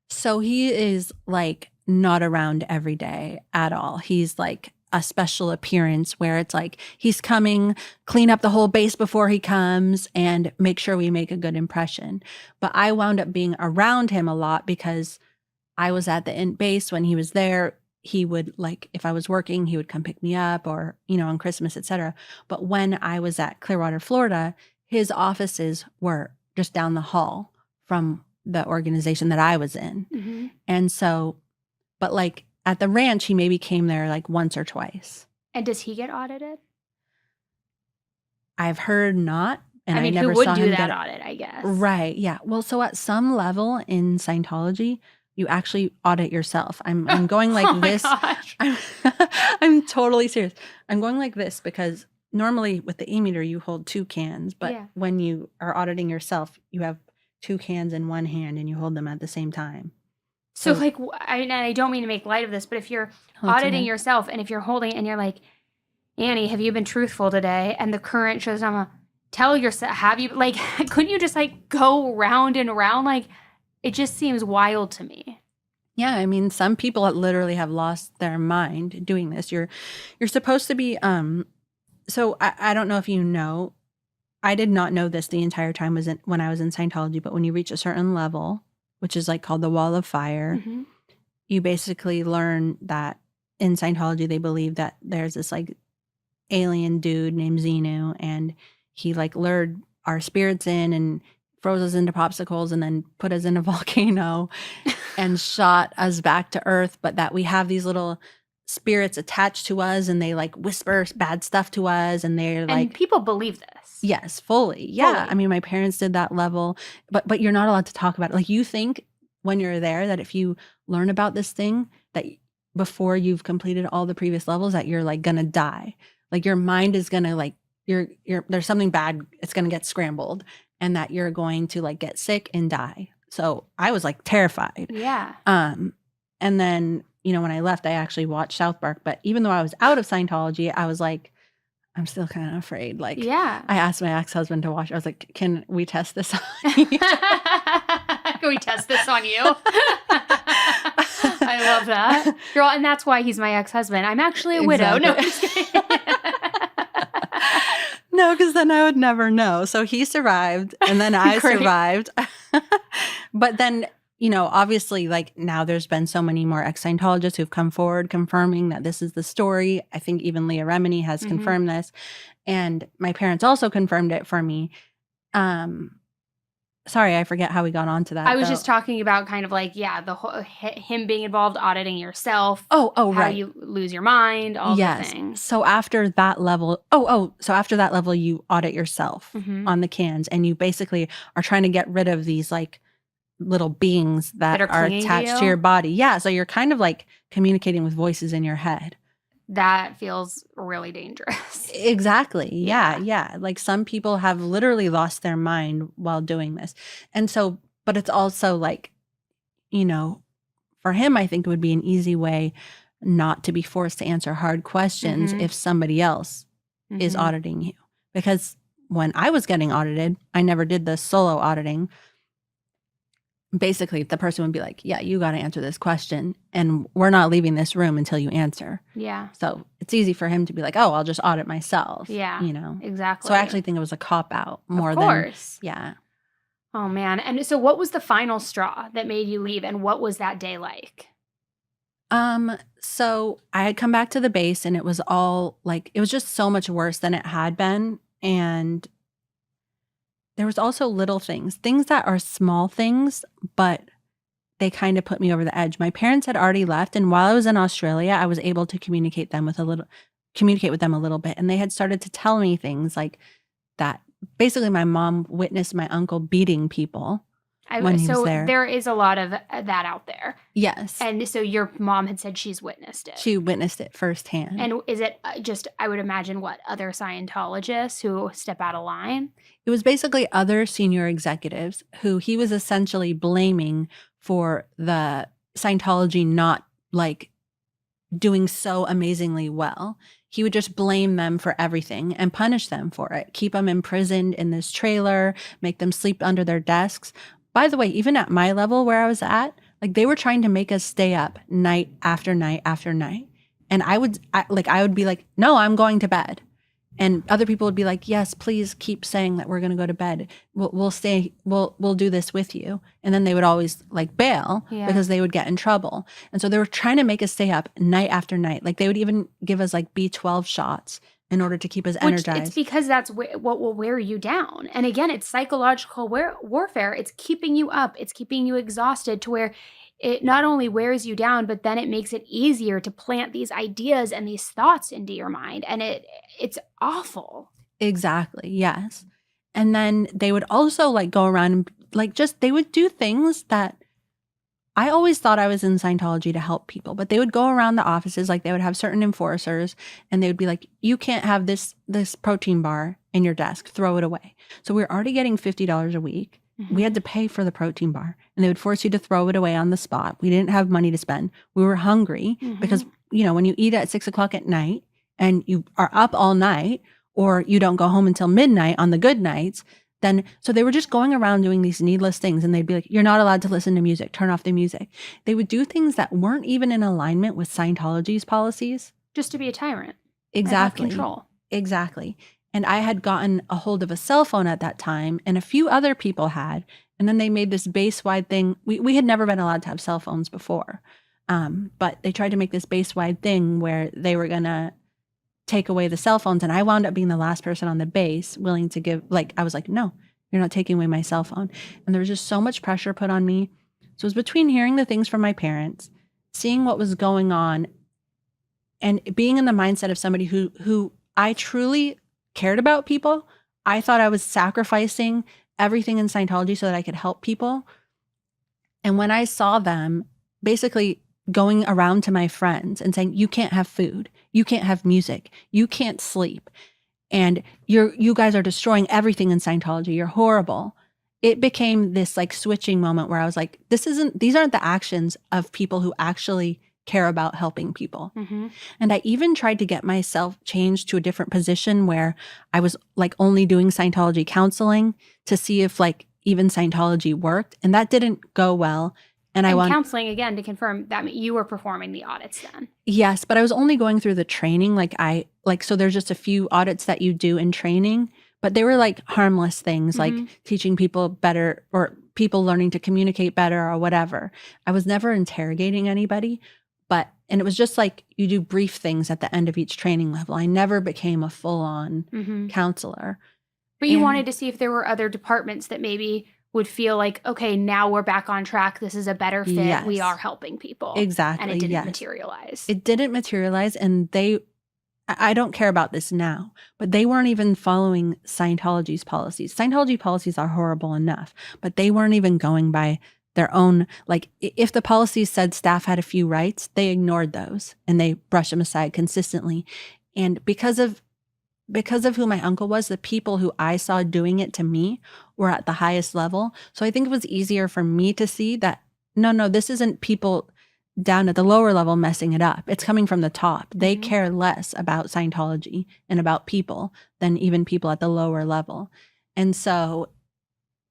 So he is like not around every day at all. He's like a special appearance where it's like he's coming, clean up the whole base before he comes and make sure we make a good impression. But I wound up being around him a lot because I was at the base when he was there. He would, like, if I was working, he would come pick me up, or, on Christmas, etc. But when I was at Clearwater, Florida, his offices were just down the hall from the organization that I was in.
Mm-hmm.
And so, but like at the ranch, he maybe came there like once or twice.
And does he get audited?
I've heard not. And
I mean,
never
who would
saw
do
him
that
get
audit, I guess.
Right. Yeah. Well, so at some level in Scientology, you actually audit yourself. I'm going like
Oh my
this.
gosh.
I'm totally serious. I'm going like this because normally with the e-meter, you hold 2 cans. But
Yeah.
when you are auditing yourself, you have 2 cans in one hand and you hold them at the same time.
So like, I don't mean to make light of this, but if you're auditing yourself and if you're holding it and you're like, Annie, have you been truthful today? And the current shows on tell yourself, have you, like, couldn't you just like go round and round? Like, it just seems wild to me.
Yeah, I mean, some people literally have lost their mind doing this. You're supposed to be, so I don't know if you know, I did not know this the entire time when I was in Scientology, but when you reach a certain level, which is like called the wall of fire,
Mm-hmm.
you basically learn that in Scientology, they believe that there's this like alien dude named Xenu, and he like lured our spirits in and froze us into popsicles and then put us in a volcano and shot us back to Earth, but that we have these little spirits attached to us and they like whisper bad stuff to us and they're like,
And people believe this.
yes, fully. Yeah.
Fully.
I mean, my parents did that level, but you're not allowed to talk about it. Like you think when you're there that if you learn about this thing that before you've completed all the previous levels that you're like gonna die. Like your mind is gonna like, there's something bad, it's gonna get scrambled and that you're going to like get sick and die. So I was like terrified.
Yeah.
And then, you know, when I left, I actually watched South Park, but even though I was out of Scientology, I was like, I'm still kind of afraid. Like,
Yeah.
I asked my ex-husband to watch. I was like, can we test this on you?
Can we test this on you? I love that. Girl, and that's why he's my ex-husband. I'm actually a widow. No, I'm just kidding.
No, because then I would never know. So he survived and then I
Great.
survived. But then, you know, obviously, like now there's been so many more ex-Scientologists who've come forward confirming that this is the story. I think even Leah Remini has
Mhm.
confirmed this. And my parents also confirmed it for me. Sorry, I forget how we got onto that.
I was
though.
just talking about kind of like, yeah, the whole, him being involved, auditing yourself.
Oh,
how
right.
you lose your mind, all the things.
So after that level, so after that level, you audit yourself
Mhm.
on the cans and you basically are trying to get rid of these like little beings that
are
are
clinging to
attached to
you?
your body. Yeah. So you're kind of like communicating with voices in your head.
That feels really dangerous.
Exactly.
Yeah.
Yeah. Like some people have literally lost their mind while doing this. And so, but it's also like, you know, for him, I think it would be an easy way not to be forced to answer hard questions
Mhm.
if somebody else is
Mhm.
auditing you. Because when I was getting audited, I never did the solo auditing. Basically, the person would be like, yeah, you got to answer this question. And we're not leaving this room until you answer.
Yeah,
So it's easy for him to be like, oh, I'll just audit myself.
Yeah.
You know?
exactly.
So I actually think it was a cop out more
of
than.
course.
Yeah.
Oh, man. And so what was the final straw that made you leave? And what was that day like?
So I had come back to the base and it was all like, it was just so much worse than it had been. And there was also little things that are small things, but they kind of put me over the edge. My parents had already left. And while I was in Australia, I was able to communicate with them a little bit. And they had started to tell me things like that. Basically, my mom witnessed my uncle beating people when he was there.
There is a lot of that out there.
Yes.
And so your mom had said she's witnessed it.
She witnessed it firsthand.
And is it just, I would imagine, what, other Scientologists who step out of line?
It was basically other senior executives who he was essentially blaming for the Scientology not like doing so amazingly well. He would just blame them for everything and punish them for it. Keep them imprisoned in this trailer, make them sleep under their desks. By the way, even at my level where I was at, like they were trying to make us stay up night after night after night. And I would be like, no, I'm going to bed. And other people would be like, yes, please keep saying that we're going to go to bed. We'll stay, we'll do this with you. And then they would always like bail because they would get in trouble. And so they were trying to make us stay up night after night. Like they would even give us like B12 shots in order to keep us
Which
energized.
it's because that's what will wear you down. And again, it's psychological warfare. It's keeping you up. It's keeping you exhausted to where it not only wears you down, but then it makes it easier to plant these ideas and these thoughts into your mind. And it's awful.
Exactly. Yes. And then they would also like go around and like just they would do things that I always thought I was in Scientology to help people, but they would go around the offices, like they would have certain enforcers and they would be like, you can't have this protein bar in your desk, throw it away. So we were already getting $50 a week. We had to pay for the protein bar and they would force you to throw it away on the spot. We didn't have money to spend. We were hungry because, when you eat at 6 o'clock at night and you are up all night or you don't go home until midnight on the good nights, so they were just going around doing these needless things and they'd be like, you're not allowed to listen to music, turn off the music. They would do things that weren't even in alignment with Scientology's policies.
Just to be a tyrant.
Exactly.
And have control.
Exactly. And I had gotten a hold of a cell phone at that time and a few other people had. And then they made this base-wide thing. We had never been allowed to have cell phones before. But they tried to make this base-wide thing where they were going to take away the cell phones. And I wound up being the last person on the base willing to give, I was like, no, you're not taking away my cell phone. And there was just so much pressure put on me. So it was between hearing the things from my parents, seeing what was going on, and being in the mindset of somebody who I truly cared about people. I thought I was sacrificing everything in Scientology so that I could help people. And when I saw them basically going around to my friends and saying, you can't have food, you can't have music, you can't sleep, and you guys are destroying everything in Scientology, you're horrible. It became this like switching moment where I was like, these aren't the actions of people who actually care about helping people. And I even tried to get myself changed to a different position where I was like only doing Scientology counseling to see if like even Scientology worked. And that didn't go well. And
counseling, again, to confirm that you were performing the audits then.
Yes, but I was only going through the training. So there's just a few audits that you do in training, but they were like harmless things, like teaching people better or people learning to communicate better or whatever. I was never interrogating anybody, and it was just like you do brief things at the end of each training level. I never became a full-on counselor.
But you wanted to see if there were other departments that maybe would feel like, okay, now we're back on track. This is a better fit.
Yes.
We are helping people.
Exactly.
And it didn't materialize.
It didn't materialize. And I don't care about this now, but they weren't even following Scientology's policies. Scientology policies are horrible enough, but they weren't even going by their own. Like if the policies said staff had a few rights, they ignored those and they brushed them aside consistently. And because of who my uncle was, the people who I saw doing it to me were at the highest level. So I think it was easier for me to see that, no, this isn't people down at the lower level messing it up. It's coming from the top. They care less about Scientology and about people than even people at the lower level. And so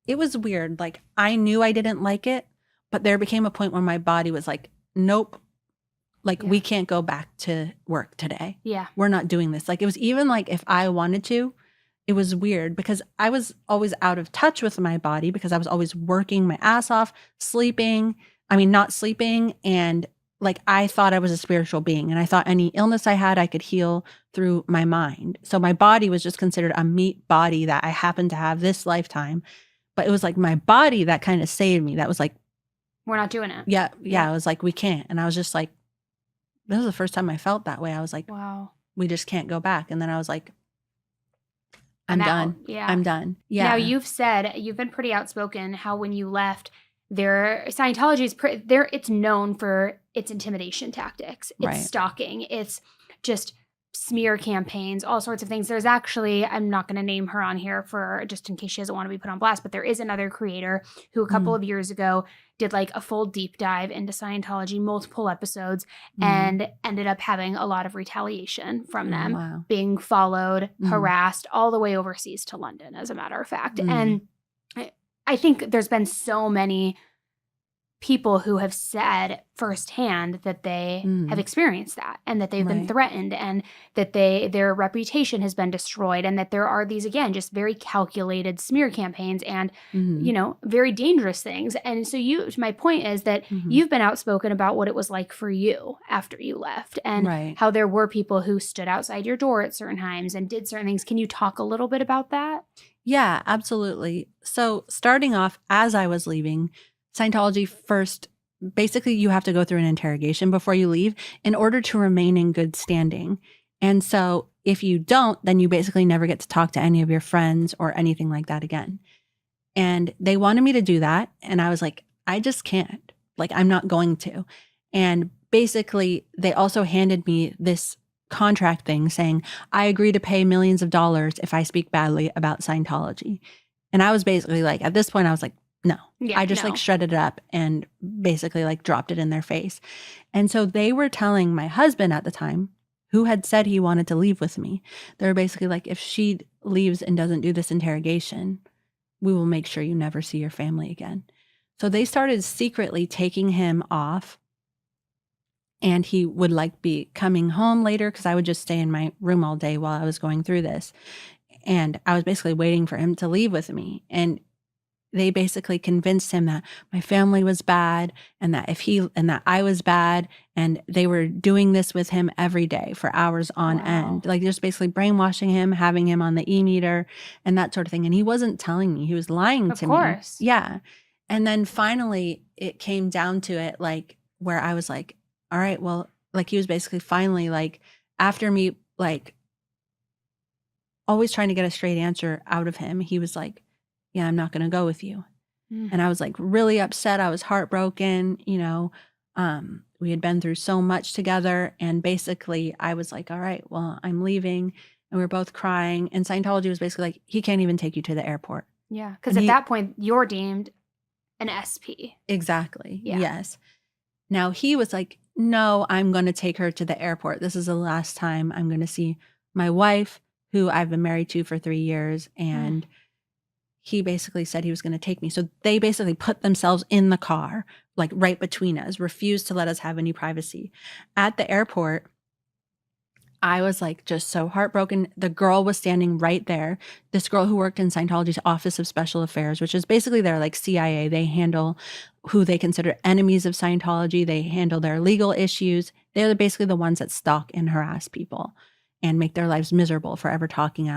it was weird. Like I knew I didn't like it, but there became a point where my body was like, nope. We can't go back to work today. Yeah. We're not doing this. Like it was even like if I wanted to, it was weird because I was always out of touch with my body because I was always working my ass off, not sleeping. And like I thought I was a spiritual being and I thought any illness I had, I could heal through my mind. So my body was just considered a meat body that I happened to have this lifetime. But it was like my body that kind of saved me. That was like,
we're not doing it.
Yeah. I was like, we can't. And I was just like, this was the first time I felt that way. I was like, wow, we just can't go back. And then I was like, I'm done. Yeah. I'm done. Yeah.
Now you've been pretty outspoken how when you left, Scientology is it's known for its intimidation tactics. It's stalking. It's just smear campaigns, all sorts of things. There's actually, I'm not going to name her on here for just in case she doesn't want to be put on blast, but there is another creator who a couple of years ago did like a full deep dive into Scientology, multiple episodes, and ended up having a lot of retaliation from them, being followed, harassed all the way overseas to London, as a matter of fact. And I think there's been so many people who have said firsthand that they have experienced that and that they've been threatened and that their reputation has been destroyed and that there are these, again, just very calculated smear campaigns and, very dangerous things. And so my point is that you've been outspoken about what it was like for you after you left and how there were people who stood outside your door at certain times and did certain things. Can you talk a little bit about that?
Yeah, absolutely. So starting off, as I was leaving, Scientology first, basically you have to go through an interrogation before you leave in order to remain in good standing. And so if you don't, then you basically never get to talk to any of your friends or anything like that again. And they wanted me to do that. And I was like, I just can't. Like, I'm not going to. And basically, they also handed me this contract thing saying, I agree to pay millions of dollars if I speak badly about Scientology. And I was basically like, at this point, I was like, no. I just like shredded it up and basically like dropped it in their face. And so they were telling my husband at the time, who had said he wanted to leave with me, they were basically like, if she leaves and doesn't do this interrogation, we will make sure you never see your family again. So they started secretly taking him off. And he would like be coming home later because I would just stay in my room all day while I was going through this. And I was basically waiting for him to leave with me. And they basically convinced him that my family was bad and that I was bad. And they were doing this with him every day for hours on end, like just basically brainwashing him, having him on the e-meter and that sort of thing. And he wasn't telling me, he was lying to me. Of course. Yeah. And then finally it came down to it, like where I was like, all right, well, like he was basically finally like after me, like always trying to get a straight answer out of him. He was like, yeah, I'm not going to go with you. And I was like really upset. I was heartbroken. We had been through so much together. And basically I was like, all right, well, I'm leaving. And we were both crying. And Scientology was basically like, he can't even take you to the airport.
Yeah. Because at that point, you're deemed an SP.
Exactly. Yeah. Yes. Now he was like, no, I'm going to take her to the airport. This is the last time I'm going to see my wife, who I've been married to for 3 years. And he basically said he was going to take me. So they basically put themselves in the car, like right between us, refused to let us have any privacy. At the airport, I was like just so heartbroken. The girl was standing right there. This girl who worked in Scientology's Office of Special Affairs, which is basically their like CIA. They handle who they consider enemies of Scientology. They handle their legal issues. They're basically the ones that stalk and harass people and make their lives miserable for ever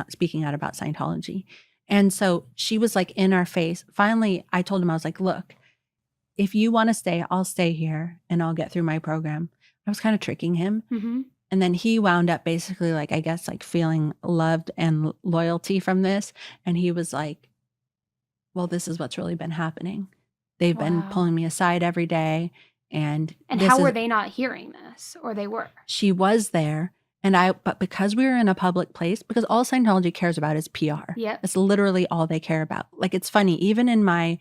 speaking out about Scientology. And so she was like in our face. Finally, I told him, I was like, look, if you want to stay, I'll stay here and I'll get through my program. I was kind of tricking him. And then he wound up basically like, I guess, like feeling loved and loyalty from this. And he was like, well, this is what's really been happening. They've been pulling me aside every day. And
how were they not hearing this? Or they were? She
was there. But because we were in a public place, because all Scientology cares about is PR. Yeah. It's literally all they care about. Like, it's funny, even in my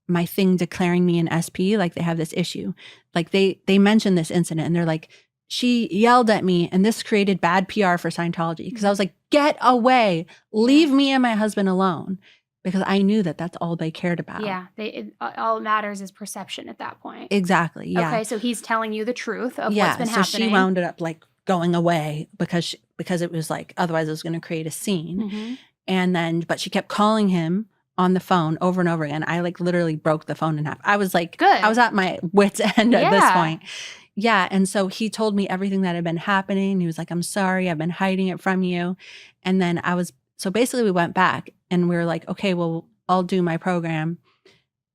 my thing declaring me an SP, like they have this issue. Like they mentioned this incident and they're like, she yelled at me and this created bad PR for Scientology. Because I was like, get away, leave me and my husband alone. Because I knew that that's all they cared about.
Yeah, all that matters is perception at that point.
Exactly, yeah.
Okay, so he's telling you the truth of what's been happening.
So she wound up like going away because it was like, otherwise it was going to create a scene. And then, but she kept calling him on the phone over and over again. I like literally broke the phone in half. I was like, good. I was at my wit's end at this point. Yeah. And so he told me everything that had been happening. He was like, I'm sorry, I've been hiding it from you. And then so basically we went back and we were like, okay, well, I'll do my program.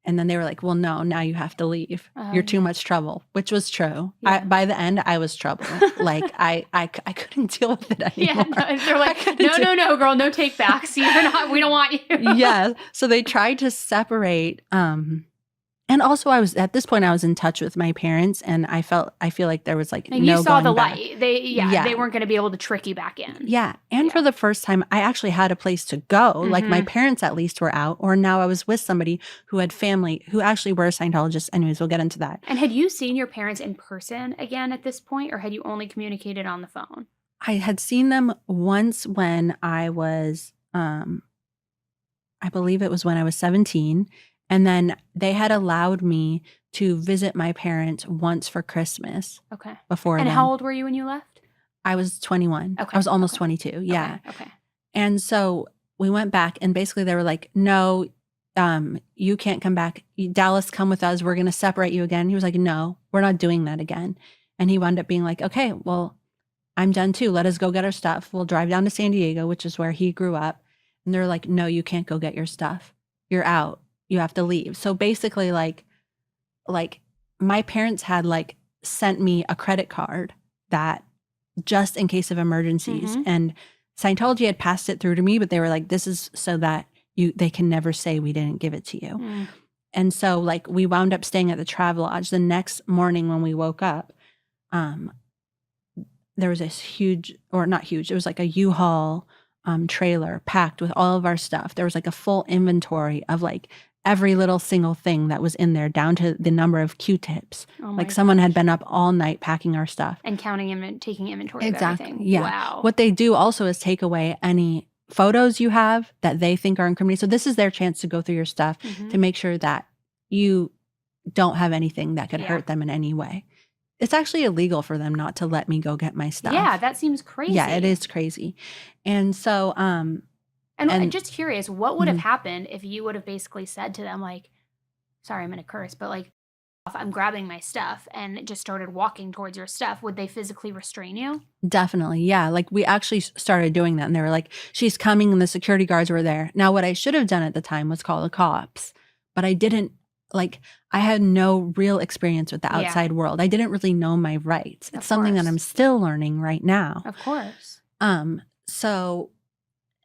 And then they were like, well, no, now you have to leave. You're too much trouble, which was true. Yeah. By the end, I was trouble. Like I couldn't deal with it anymore.
Yeah, they're like, no, girl, no take backs. We don't want you.
Yeah. So they tried to separate. And also at this point I was in touch with my parents and I feel like there was like,
and you saw the light. They weren't going to be able to trick you back in.
Yeah. And for the first time, I actually had a place to go. Like my parents at least were out, or now I was with somebody who had family who actually were Scientologists. Anyways, we'll get into that.
And had you seen your parents in person again at this point, or had you only communicated on the phone?
I had seen them once when I was, I believe it was when I was 17. And then they had allowed me to visit my parents once for Christmas
Okay.
before
And
then.
how old were you when you left?
I was 21.
Okay.
I was almost
Okay.
22. Yeah.
Okay.
And so we went back and basically they were like, no, you can't come back. Dallas, come with us. We're going to separate you again. He was like, no, we're not doing that again. And he wound up being like, okay, well, I'm done too. Let us go get our stuff. We'll drive down to San Diego, which is where he grew up. And they're like, no, you can't go get your stuff. You're out. You have to leave. So basically like my parents had like sent me a credit card that just in case of emergencies. And Scientology had passed it through to me, but they were like, this is so that they can never say we didn't give it to you. And so like we wound up staying at the Travelodge. The next morning when we woke up, there was this huge, or not huge, it was like a U-Haul trailer packed with all of our stuff. There was like a full inventory of like every little single thing that was in there, down to the number of Q-tips. Like someone had been up all night packing our stuff.
And counting and taking inventory of
Exactly.
everything.
Yeah.
Wow.
What they do also is take away any photos you have that they think are incriminating. So this is their chance to go through your stuff to make sure that you don't have anything that could hurt them in any way. It's actually illegal for them not to let me go get my stuff.
Yeah, that seems crazy.
Yeah, it is crazy. And so
And I'm just curious, what would have happened if you would have basically said to them, like, sorry, I'm going to curse, but like, I'm grabbing my stuff and just started walking towards your stuff. Would they physically restrain you?
Definitely. Yeah. Like we actually started doing that and they were like, she's coming, and the security guards were there. Now, what I should have done at the time was call the cops, but I didn't. Like, I had no real experience with the outside world. I didn't really know my rights. It's something that I'm still learning right now.
Of course.
So,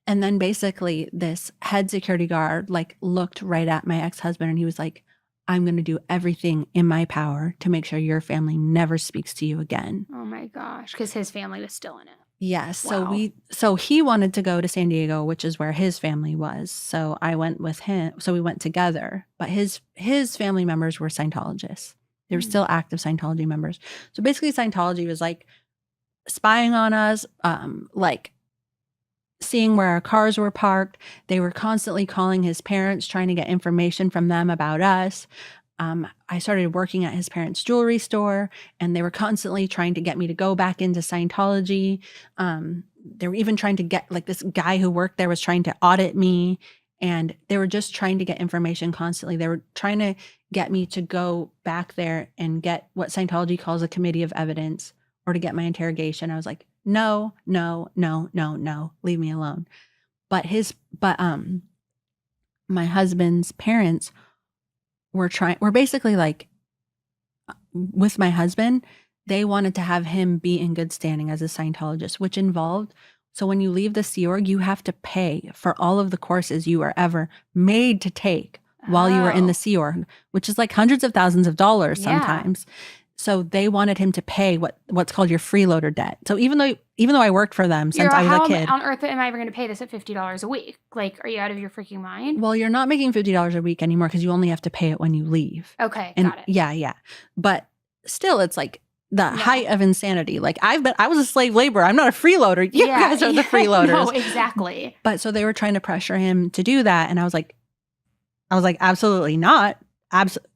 and then basically this head security guard like looked right at my ex-husband and he was like, I'm going to do everything in my power to make sure your family never speaks to you again.
Oh my gosh. Because his family was still in it.
Yes.
Wow.
So he wanted to go to San Diego, which is where his family was. So I went with him. So we went together, but his family members were Scientologists. They were still active Scientology members. So basically Scientology was like spying on us, like seeing where our cars were parked. They were constantly calling his parents, trying to get information from them about us. I started working at his parents' jewelry store, and they were constantly trying to get me to go back into Scientology. They were even trying to get, like, this guy who worked there was trying to audit me, and they were just trying to get information constantly. They were trying to get me to go back there and get what Scientology calls a committee of evidence, or to get my interrogation. I was like, no, leave me alone. But my husband's parents were basically like, with my husband, they wanted to have him be in good standing as a Scientologist, which involved, so when you leave the Sea Org, you have to pay for all of the courses you were ever made to take while you were in the Sea Org, which is like hundreds of thousands of dollars sometimes. So they wanted him to pay what's called your freeloader debt. So even though I worked for them since I was a kid.
How on earth am I ever going to pay this at $50 a week? Like, are you out of your freaking mind?
Well, you're not making $50 a week anymore because you only have to pay it when you leave.
Okay,
And
got it.
yeah. But still, it's like the height of insanity. Like I was a slave laborer. I'm not a freeloader. You guys are the freeloaders.
No, exactly.
But so they were trying to pressure him to do that. And I was like, absolutely not.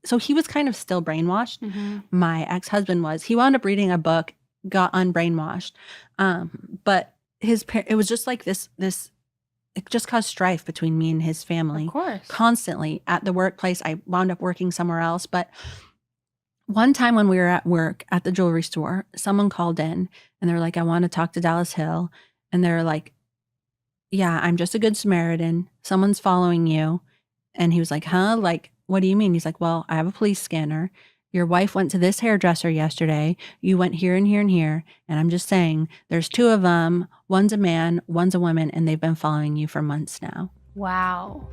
So he was kind of still brainwashed. My ex-husband was. He wound up reading a book, got unbrainwashed. But it was just like this, it just caused strife between me and his family.
Of course.
Constantly at the workplace. I wound up working somewhere else. But one time when we were at work at the jewelry store, someone called in and they're like, I want to talk to Dallas Hill. And they're like, yeah, I'm just a good Samaritan. Someone's following you. And he was like, huh? Like, what do you mean? He's like, well, I have a police scanner. Your wife went to this hairdresser yesterday. You went here and here and here. And I'm just saying, there's two of them. One's a man, one's a woman, and they've been following you for months now.
Wow.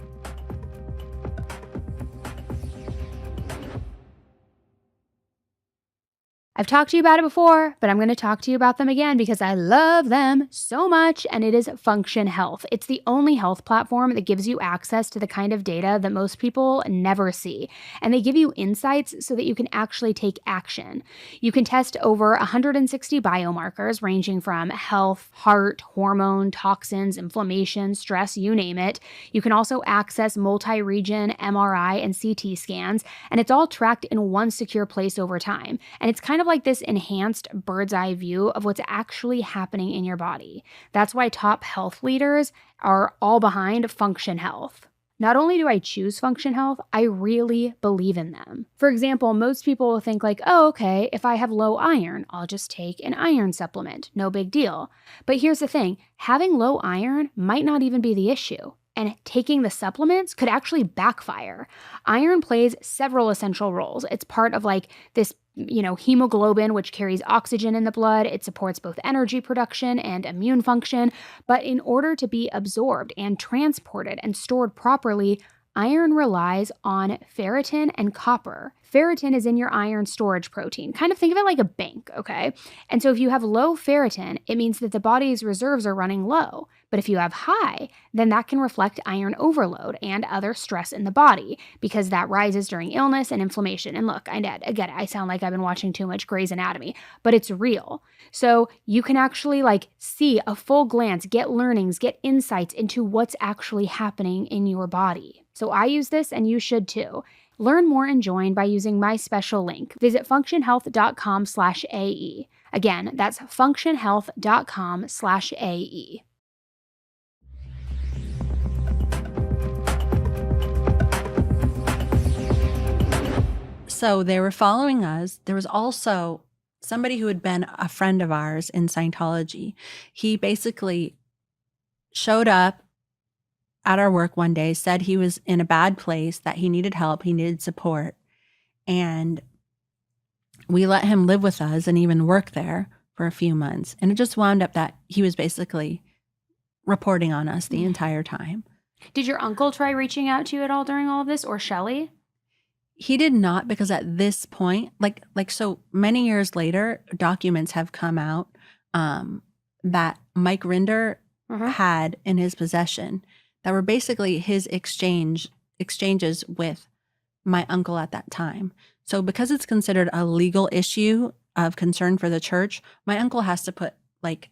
I've talked to you about it before, but I'm going to talk to you about them again because I love them so much, and it is Function Health. It's the only health platform that gives you access to the kind of data that most people never see, and they give you insights so that you can actually take action. You can test over 160 biomarkers ranging from health, heart, hormone, toxins, inflammation, stress, you name it. You can also access multi-region MRI and CT scans, and it's all tracked in one secure place over time. And it's kind of like this enhanced bird's eye view of what's actually happening in your body. That's why top health leaders are all behind Function Health. Not only do I choose Function Health, I really believe in them. For example, most people will think like, oh, okay, if I have low iron, I'll just take an iron supplement. No big deal. But here's the thing, having low iron might not even be the issue. And taking the supplements could actually backfire. Iron plays several essential roles. It's part of like this, hemoglobin, which carries oxygen in the blood. It supports both energy production and immune function. But in order to be absorbed and transported and stored properly, iron relies on ferritin and copper. Ferritin is in your iron storage protein. Kind of think of it like a bank, okay? And so if you have low ferritin, it means that the body's reserves are running low. But if you have high, then that can reflect iron overload and other stress in the body because that rises during illness and inflammation. And look, I get it. I sound like I've been watching too much Grey's Anatomy, but it's real. So you can actually see a full glance, get learnings, get insights into what's actually happening in your body. So I use this and you should too. Learn more and join by using my special link. Visit functionhealth.com/AE. Again, that's functionhealth.com/AE.
So they were following us. There was also somebody who had been a friend of ours in Scientology. He basically showed up at our work one day, said he was in a bad place, that he needed help, he needed support. And we let him live with us and even work there for a few months. And it just wound up that he was basically reporting on us the entire time.
Did your uncle try reaching out to you at all during all of this, or Shelley?
He did not, because at this point, so many years later, documents have come out that Mike Rinder had in his possession that were basically his exchanges with my uncle at that time. So because it's considered a legal issue of concern for the church, my uncle has to put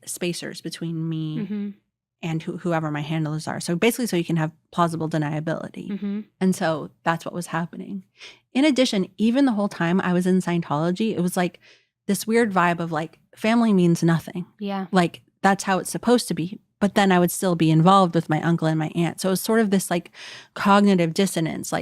spacers between me and whoever my handlers are. So basically so you can have plausible deniability. And so that's what was happening. In addition, even the whole time I was in Scientology, it was this weird vibe of family means nothing.
Yeah.
That's how it's supposed to be. But then I would still be involved with my uncle and my aunt. So it was sort of this cognitive dissonance,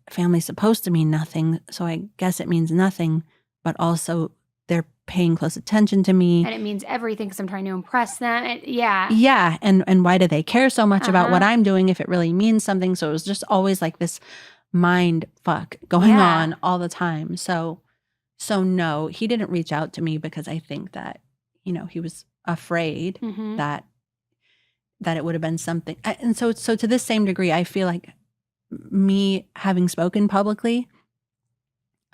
family's supposed to mean nothing. So I guess it means nothing, but also they're paying close attention to me.
And it means everything because I'm trying to impress them. Yeah.
Yeah. And why do they care so much about what I'm doing if it really means something? So it was just always this mind fuck going on all the time. So no, he didn't reach out to me because I think that, he was afraid that it would have been something. And so to this same degree, I feel like me having spoken publicly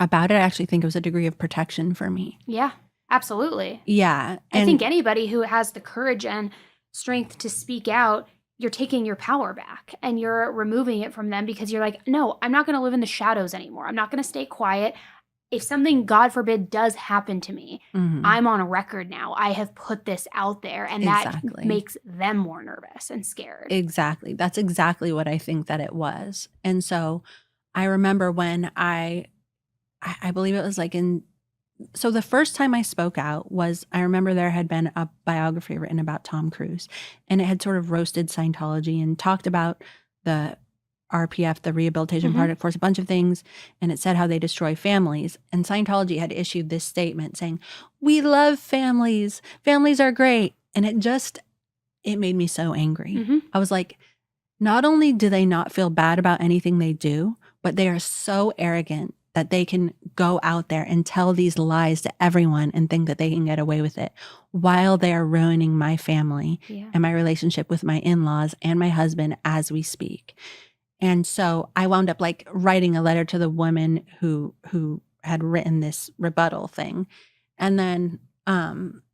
about it, I actually think it was a degree of protection for me.
Yeah, absolutely.
Yeah.
I think anybody who has the courage and strength to speak out, you're taking your power back and you're removing it from them because you're no, I'm not going to live in the shadows anymore. I'm not going to stay quiet. If something, God forbid, does happen to me, I'm on a record now. I have put this out there, and that makes them more nervous and scared.
Exactly. That's exactly what I think that it was. And so I remember when I believe it was so the first time I spoke out was, I remember there had been a biography written about Tom Cruise, and it had sort of roasted Scientology and talked about the RPF, the Rehabilitation Project Force, a bunch of things, and it said how they destroy families. And Scientology had issued this statement saying, we love families. Families are great. And it made me so angry. I was not only do they not feel bad about anything they do, but they are so arrogant that they can go out there and tell these lies to everyone and think that they can get away with it while they are ruining my family and my relationship with my in-laws and my husband as we speak. And so I wound up writing a letter to the woman who had written this rebuttal thing. And then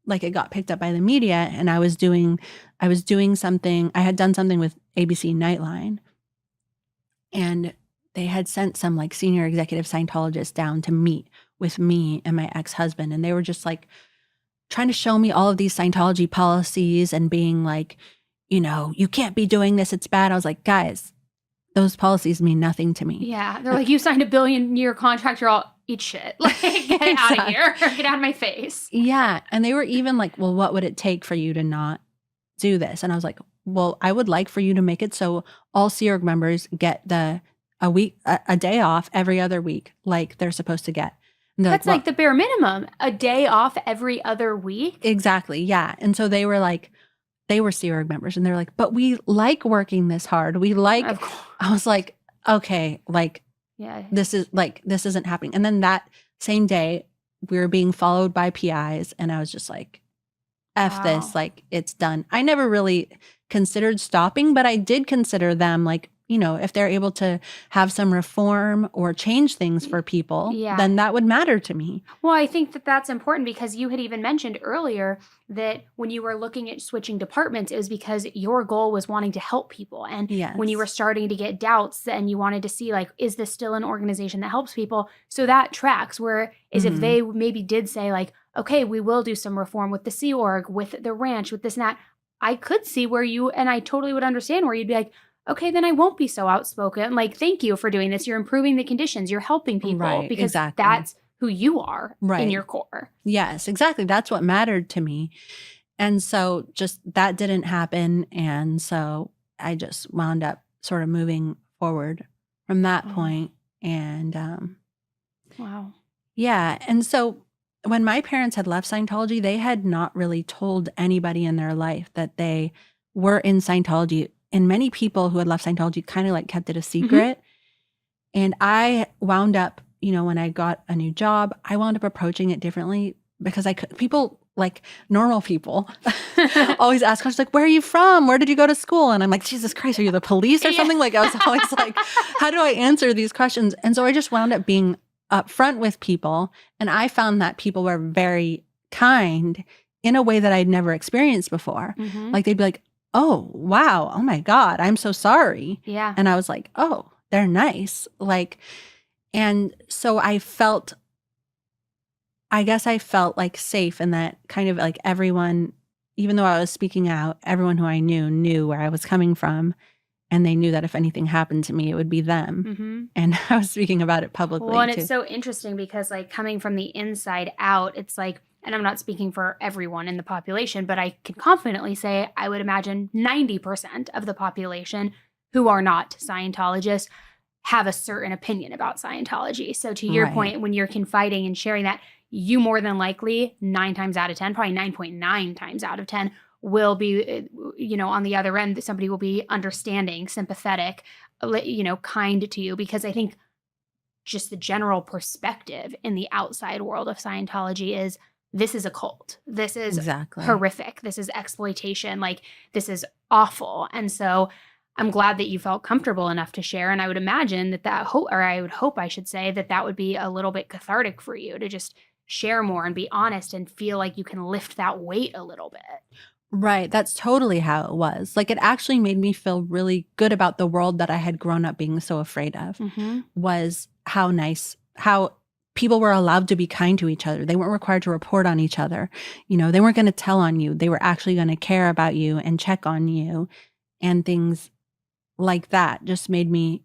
like it got picked up by the media, and I was doing something. I had done something with ABC Nightline, and they had sent some like senior executive Scientologists down to meet with me and my ex-husband. And they were just like trying to show me all of these Scientology policies and being like, you know, you can't be doing this. It's bad. I was like, guys, those policies mean nothing to me.
Yeah. They're like, you signed a $1 billion contract. You're all, eat shit. Like, get out of here. Get out of my face.
Yeah. And they were even like, well, what would it take for you to not do this? And I was like, well, I would like for you to make it so all Sea Org members get a day off every other week, like they're supposed to get.
That's like the bare minimum, a day off every other week.
Exactly. Yeah. And so they were like, they were Sea Org members, and they're like, but we like working this hard. We like, I was like, okay, like,
yeah,
this isn't happening. And then that same day we were being followed by PIs, and I was just like, F this, like it's done. I never really considered stopping, but I did consider them like, you know, if they're able to have some reform or change things for people, then that would matter to me.
Well, I think that that's important because you had even mentioned earlier that when you were looking at switching departments, it was because your goal was wanting to help people. And when you were starting to get doubts and you wanted to see like, is this still an organization that helps people? So that tracks, where is if they maybe did say like, okay, we will do some reform with the Sea Org, with the ranch, with this and that. I could see where you, and I totally would understand where you'd be like, okay, then I won't be so outspoken. Like, thank you for doing this. You're improving the conditions. You're helping people because that's who you are in your core.
Yes, exactly. That's what mattered to me. And so just that didn't happen. And so I just wound up sort of moving forward from that point. And
wow.
Yeah. And so when my parents had left Scientology, they had not really told anybody in their life that they were in Scientology. And many people who had left Scientology kind of like kept it a secret. And I wound up, you know, when I got a new job, I wound up approaching it differently because people, like normal people, always ask questions like, where are you from? Where did you go to school? And I'm like, Jesus Christ, are you the police or something? Like, I was always like, how do I answer these questions? And so I just wound up being upfront with people. And I found that people were very kind in a way that I'd never experienced before. Like, they'd be like, oh, wow. Oh my God. I'm so sorry.
Yeah.
And I was like, oh, they're nice. Like, and so I guess I felt like safe in that kind of like everyone, even though I was speaking out, everyone who I knew where I was coming from. And they knew that if anything happened to me, it would be them. And I was speaking about it publicly.
Well, and it's so interesting because like coming from the inside out, it's like, and I'm not speaking for everyone in the population, but I can confidently say I would imagine 90% of the population who are not Scientologists have a certain opinion about Scientology. So to your point, when you're confiding and sharing that, you more than likely 9 times out of 10, probably 9.9 times out of 10 will be, you know, on the other end, somebody will be understanding, sympathetic, you know, kind to you. Because I think just the general perspective in the outside world of Scientology is, this is a cult. This is horrific. This is exploitation. Like, this is awful. And so I'm glad that you felt comfortable enough to share. And I would imagine I would hope I should say that would be a little bit cathartic for you to just share more and be honest and feel like you can lift that weight a little bit.
Right. That's totally how it was. Like, it actually made me feel really good about the world that I had grown up being so afraid of, was how people were allowed to be kind to each other. They weren't required to report on each other. You know, they weren't going to tell on you. They were actually going to care about you and check on you, and things like that just made me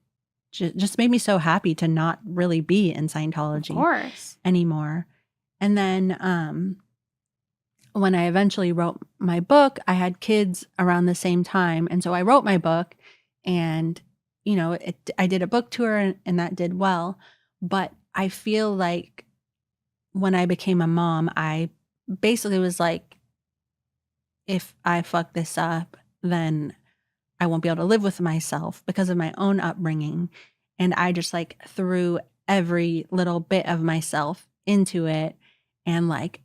so happy to not really be in Scientology anymore. And then when I eventually wrote my book, I had kids around the same time. And so I wrote my book, and, you know, I did a book tour, and that did well. But I feel like when I became a mom, I basically was like, if I fuck this up, then I won't be able to live with myself because of my own upbringing. And I just like threw every little bit of myself into it, and like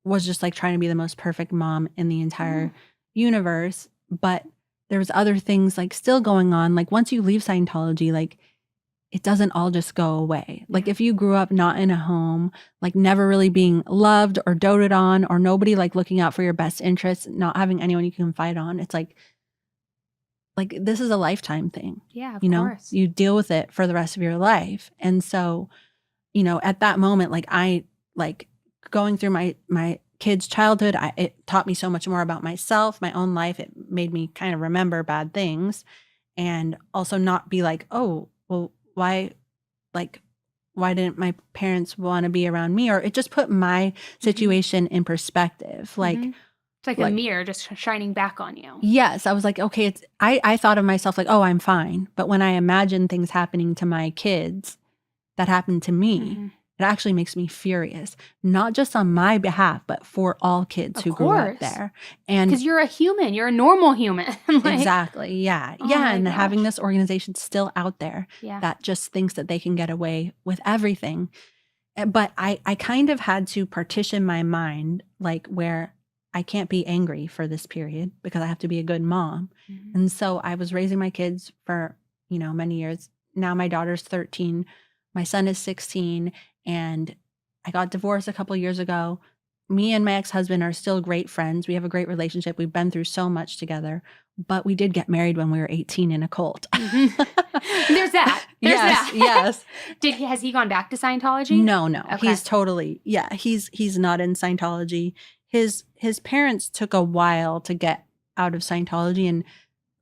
was just like trying to be the most perfect mom in the entire universe. But there was other things like still going on. Like, once you leave Scientology, like it doesn't all just go away. Like if you grew up not in a home, like never really being loved or doted on, or nobody like looking out for your best interests, not having anyone you can confide on, it's like this is a lifetime thing.
Yeah, of
you know,
course.
you deal with it for the rest of your life. And so, you know, at that moment, like I like going through my kids' childhood, it taught me so much more about myself, my own life. It made me kind of remember bad things, and also not be like, oh, well, why didn't my parents want to be around me? Or it just put my situation in perspective. Like,
it's like a mirror just shining back on you.
Yes. I was like, okay, I thought of myself like, oh, I'm fine. But when I imagine things happening to my kids that happened to me, it actually makes me furious, not just on my behalf, but for all kids who grew up there. And
because you're a human, you're a normal human.
Exactly. Yeah. Yeah. And having this organization still out there that just thinks that they can get away with everything. But I kind of had to partition my mind, like where I can't be angry for this period because I have to be a good mom. And so I was raising my kids for, you know, many years. Now my daughter's 13, my son is 16, and I got divorced a couple years ago. Me and my ex-husband are still great friends. We have a great relationship. We've been through so much together, but we did get married when we were 18 in a cult.
There's that.
Yes.
Has he gone back to Scientology?
No.
Okay.
He's totally, he's not in Scientology. His parents took a while to get out of Scientology, and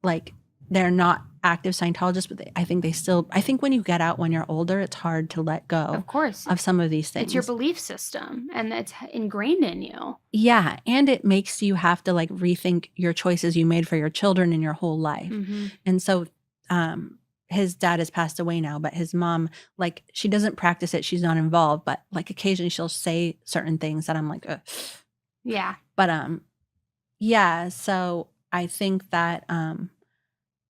like they're not active Scientologists, but I think when you get out when you're older, it's hard to let go.
Of course.
Of some of these things.
It's your belief system, and it's ingrained in you.
Yeah, and it makes you have to like rethink your choices you made for your children in your whole life. And so his dad has passed away now, but his mom, like, she doesn't practice it. She's not involved, but like occasionally she'll say certain things that I'm like, ugh.
Yeah.
But so I think that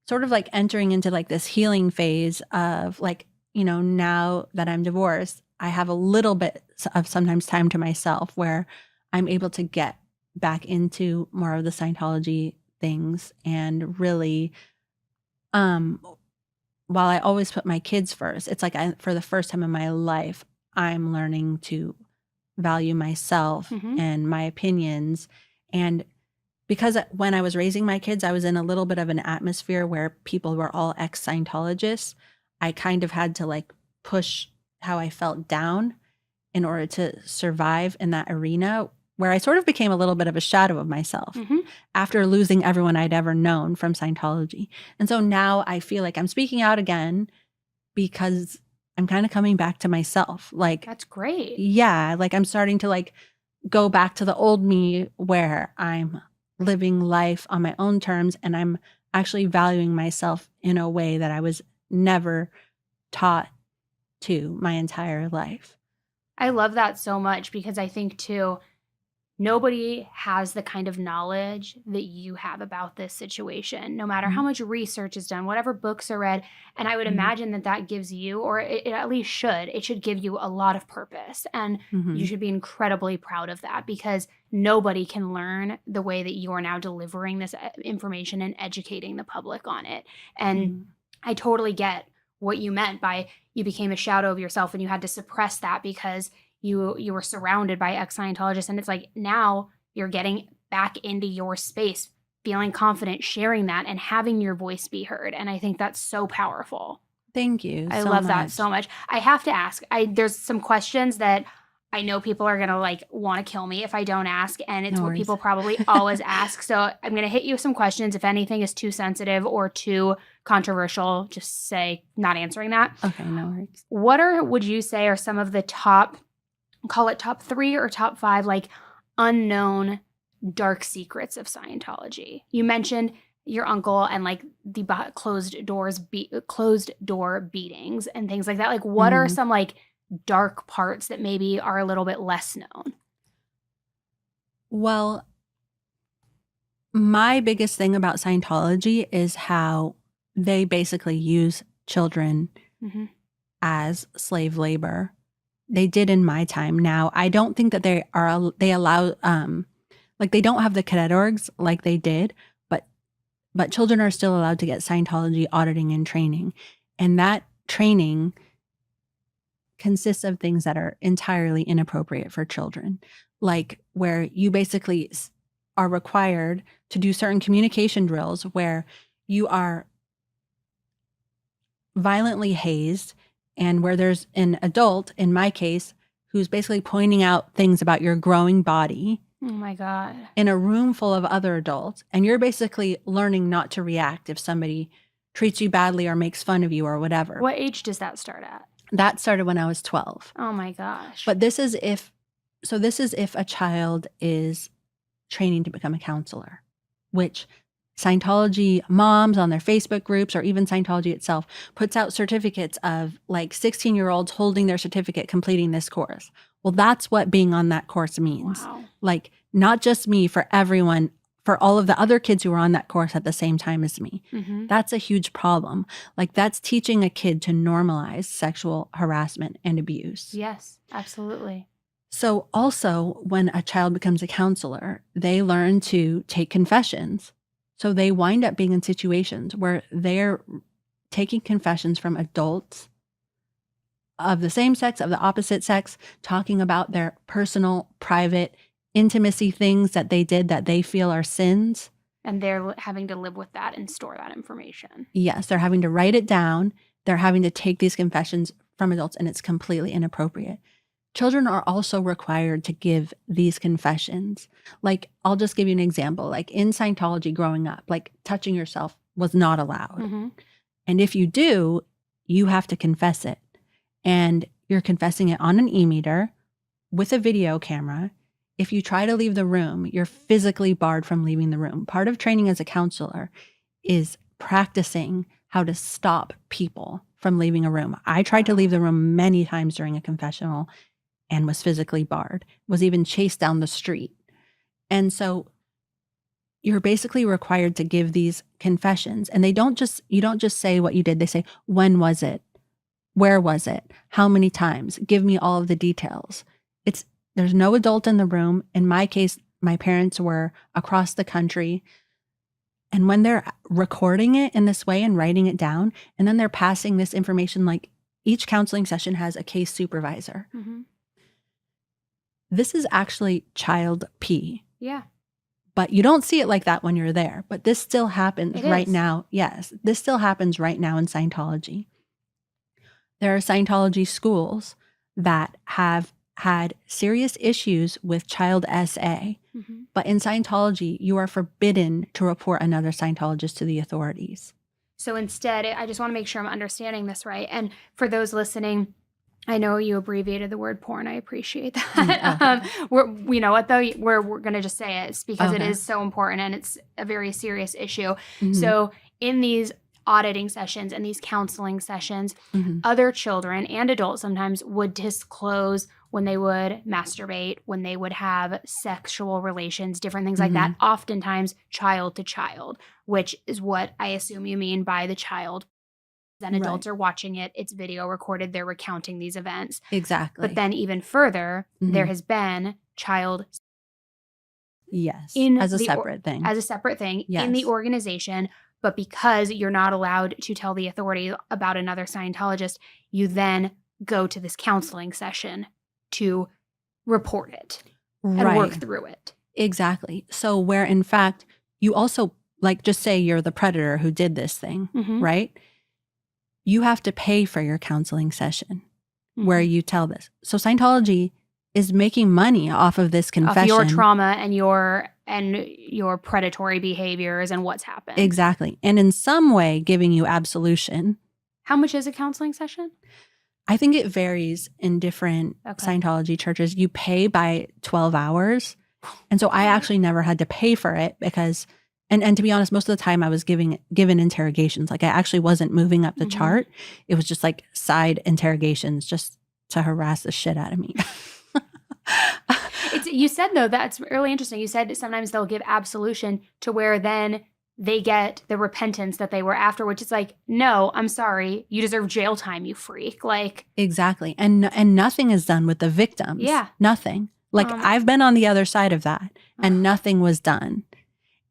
sort of like entering into like this healing phase of like, you know, now that I'm divorced, I have a little bit of sometimes time to myself where I'm able to get back into more of the Scientology things, and really while I always put my kids first, it's like for the first time in my life, I'm learning to value myself and my opinions. And because when I was raising my kids, I was in a little bit of an atmosphere where people were all ex-Scientologists. I kind of had to like push how I felt down in order to survive in that arena, where I sort of became a little bit of a shadow of myself after losing everyone I'd ever known from Scientology. And so now I feel like I'm speaking out again because I'm kind of coming back to myself. Like,
that's great.
Yeah. Like I'm starting to like go back to the old me where I'm living life on my own terms, and I'm actually valuing myself in a way that I was never taught to my entire life.
I love that so much, because I think too, nobody has the kind of knowledge that you have about this situation, no matter how much research is done, whatever books are read. And I would imagine that gives you, or it at least it should give you a lot of purpose. And you should be incredibly proud of that, because nobody can learn the way that you are now delivering this information and educating the public on it. And I totally get what you meant by you became a shadow of yourself and you had to suppress that because you were surrounded by ex-Scientologists. And it's like now you're getting back into your space, feeling confident, sharing that and having your voice be heard. And I think that's so powerful.
Thank you.
I love that so much. I have to ask, there's some questions that I know people are going to like want to kill me if I don't ask. And it's what people probably always ask. So I'm going to hit you with some questions. If anything is too sensitive or too controversial, just say not answering that.
Okay, no worries.
What would you say are some of the top, call it top 3 or top 5, like unknown dark secrets of Scientology? You mentioned your uncle and like the closed door beatings and things like that. Like what are some like dark parts that maybe are a little bit less known?
Well, my biggest thing about Scientology is how they basically use children as slave labor. They did in my time. Now, I don't think that they allow, like they don't have the cadet orgs like they did, but children are still allowed to get Scientology auditing and training. And that training consists of things that are entirely inappropriate for children, like where you basically are required to do certain communication drills where you are violently hazed and where there's an adult, in my case, who's basically pointing out things about your growing body.
Oh my God.
In a room full of other adults, and you're basically learning not to react if somebody treats you badly or makes fun of you or whatever.
What age does that start at?
That started when I was 12.
Oh my gosh.
But this is if a child is training to become a counselor, which Scientology moms on their Facebook groups or even Scientology itself puts out certificates of like 16-year-olds holding their certificate completing this course. Well, that's what being on that course means.
Wow.
Like not just me, for everyone, for all of the other kids who were on that course at the same time as me.
Mm-hmm.
That's a huge problem. Like that's teaching a kid to normalize sexual harassment and abuse.
Yes, absolutely.
So also when a child becomes a counselor, they learn to take confessions. So they wind up being in situations where they're taking confessions from adults of the same sex, of the opposite sex, talking about their personal, private, intimacy things that they did that they feel are sins.
And they're having to live with that and store that information.
Yes, they're having to write it down. They're having to take these confessions from adults, and it's completely inappropriate. Children are also required to give these confessions. Like, I'll just give you an example. Like in Scientology growing up, like touching yourself was not allowed.
Mm-hmm.
And if you do, you have to confess it. And you're confessing it on an e-meter with a video camera. If you try to leave the room, you're physically barred from leaving the room. Part of training as a counselor is practicing how to stop people from leaving a room. I tried to leave the room many times during a confessional and was physically barred, was even chased down the street. And so you're basically required to give these confessions. And you don't just say what you did. They say, when was it? Where was it? How many times? Give me all of the details. There's no adult in the room. In my case, my parents were across the country. And when they're recording it in this way and writing it down, and then they're passing this information, like each counseling session has a case supervisor.
Mm-hmm.
This is actually child P.
Yeah.
But you don't see it like that when you're there. But this still happens right
is.
now. Yes, this still happens right now in Scientology. There are Scientology schools that have had serious issues with child SA.
Mm-hmm.
But in Scientology, you are forbidden to report another Scientologist to the authorities.
So instead, I just want to make sure I'm understanding this right. And for those listening, I know you abbreviated the word porn. I appreciate that.
Okay.
You know what though? We're going to just say it because it
Okay.
is so important and it's a very serious issue.
Mm-hmm.
So in these auditing sessions and these counseling sessions,
Mm-hmm.
other children and adults sometimes would disclose when they would masturbate, when they would have sexual relations, different things like that, oftentimes child to child, which is what I assume you mean by the child. Then adults are watching it, it's video recorded, they're recounting these events.
Exactly.
But then even further, there has been child
yes,
in
as a
the
separate thing.
as a separate thing in
Yes.
the organization. But because you're not allowed to tell the authority about another Scientologist, you then go to this counseling session to report it and work through it.
Exactly. So where in fact, you also, like, just say you're the predator who did this thing,
Mhm.
right? You have to pay for your counseling session where you tell this. So Scientology is making money off of this confession.
Of your trauma and your predatory behaviors and what's happened.
Exactly. And in some way giving you absolution.
How much is a counseling session?
I think it varies in different Scientology churches. You pay by 12 hours. And so I actually never had to pay for it because, and to be honest, most of the time I was given interrogations. Like I actually wasn't moving up the chart. It was just like side interrogations just to harass the shit out of me.
You said, though, that's really interesting. You said sometimes they'll give absolution to where then they get the repentance that they were after, which is like, no, I'm sorry. You deserve jail time, you freak. Like,
exactly. And nothing is done with the victims.
Yeah.
Nothing. Like I've been on the other side of that and nothing was done.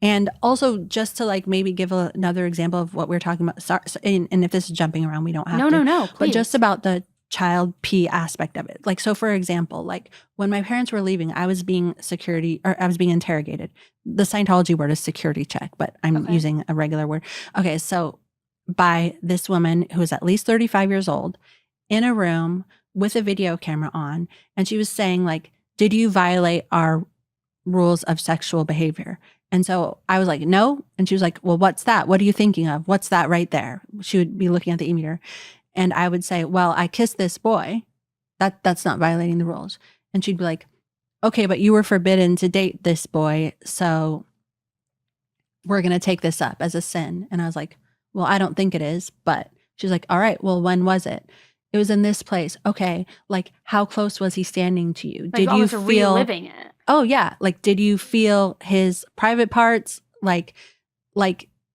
And also, just to like maybe give another example of what we're talking about, and if this is jumping around, we don't have to.
No, please.
But just about the child P aspect of it. Like, so for example, like when my parents were leaving, I was being interrogated. The Scientology word is security check, but I'm using a regular word. Okay, so by this woman who is at least 35 years old in a room with a video camera on, and she was saying like, did you violate our rules of sexual behavior? And so I was like, no. And she was like, well, what's that? What are you thinking of? What's that right there? She would be looking at the e-meter. And I would say, well, I kissed this boy. That's not violating the rules. And she'd be like, okay, but you were forbidden to date this boy. So we're going to take this up as a sin. And I was like, well, I don't think it is. But she's like, all right, well, when was it? It was in this place. Okay. Like, how close was he standing to you?
Like,
did you feel
reliving it?
Oh yeah. Like, did you feel his private parts? Like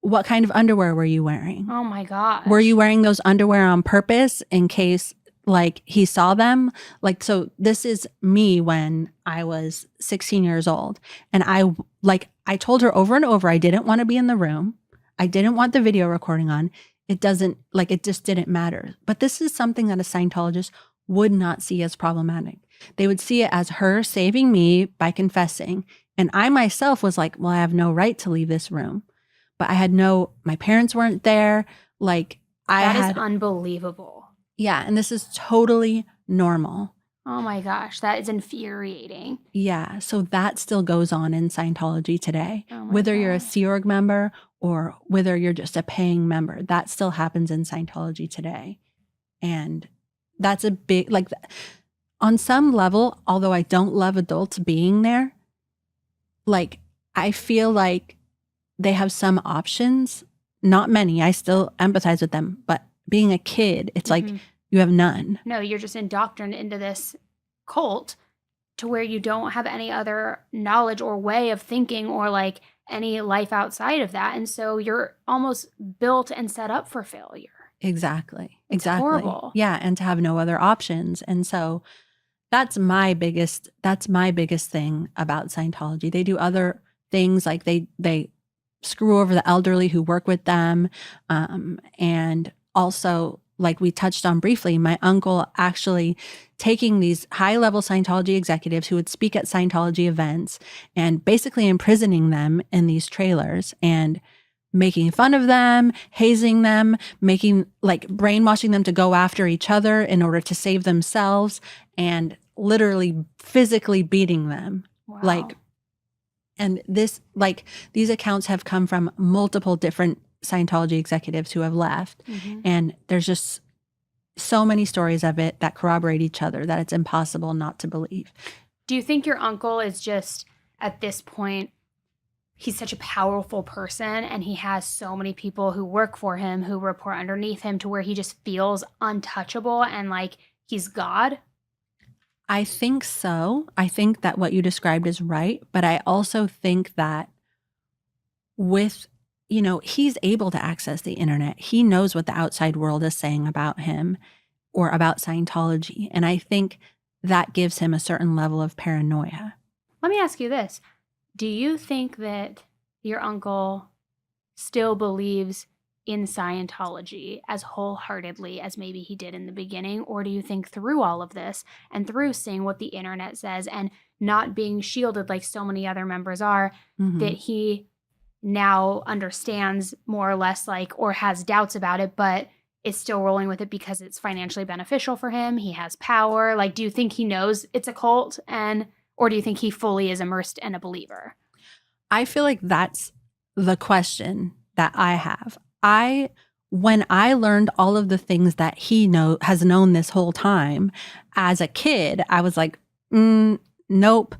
what kind of underwear were you wearing?
Oh my gosh.
Were you wearing those underwear on purpose in case like he saw them? Like, so this is me when I was 16 years old. And I told her over and over, I didn't want to be in the room. I didn't want the video recording on. It just didn't matter. But this is something that a Scientologist would not see as problematic. They would see it as her saving me by confessing. And I myself was like, well, I have no right to leave this room. But my parents weren't there. Like
that is unbelievable.
Yeah. And this is totally normal.
Oh my gosh. That is infuriating.
Yeah. So that still goes on in Scientology today. Whether you're a Sea Org member or whether you're just a paying member, that still happens in Scientology today. And that's a big, like, on some level, although I don't love adults being there, like, I feel like they have some options, not many. I still empathize with them, but being a kid, it's like you have none.
No, you're just indoctrinated into this cult to where you don't have any other knowledge or way of thinking or like any life outside of that. And so you're almost built and set up for failure.
Exactly.
It's horrible.
Yeah. And to have no other options. And so that's my biggest thing about Scientology. They do other things, like they screw over the elderly who work with them. And also, like we touched on briefly, my uncle actually taking these high-level Scientology executives who would speak at Scientology events and basically imprisoning them in these trailers and making fun of them, hazing them, brainwashing them to go after each other in order to save themselves, and literally physically beating them.
Wow.
And these accounts have come from multiple different Scientology executives who have left. And there's just so many stories of it that corroborate each other that it's impossible not to believe.
Do you think your uncle is just, at this point, he's such a powerful person and he has so many people who work for him, who report underneath him, to where he just feels untouchable and like he's God?
I think so. I think that what you described is right. But I also think that he's able to access the internet. He knows what the outside world is saying about him or about Scientology. And I think that gives him a certain level of paranoia.
Let me ask you this. Do you think that your uncle still believes in Scientology as wholeheartedly as maybe he did in the beginning? Or do you think through all of this and through seeing what the internet says and not being shielded like so many other members are, that he now understands more or less, like, or has doubts about it, but is still rolling with it because it's financially beneficial for him? He has power. Like, do you think he knows it's a cult, or do you think he fully is immersed and a believer?
I feel like that's the question that I have. When I learned all of the things that he has known this whole time as a kid, I was like, nope.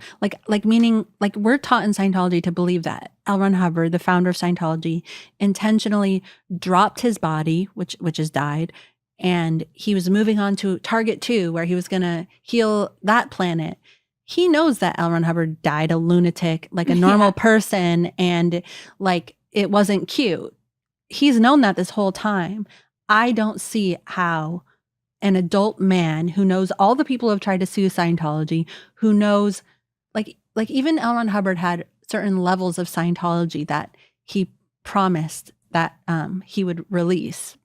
Meaning we're taught in Scientology to believe that L. Ron Hubbard, the founder of Scientology, intentionally dropped his body, which has died, and he was moving on to Target 2, where he was going to heal that planet. He knows that L. Ron Hubbard died a lunatic, like a normal person, and like it wasn't cute. He's known that this whole time. I don't see how an adult man who knows all the people who have tried to sue Scientology, who knows, like even L. Ron Hubbard had certain levels of Scientology that he promised that he would release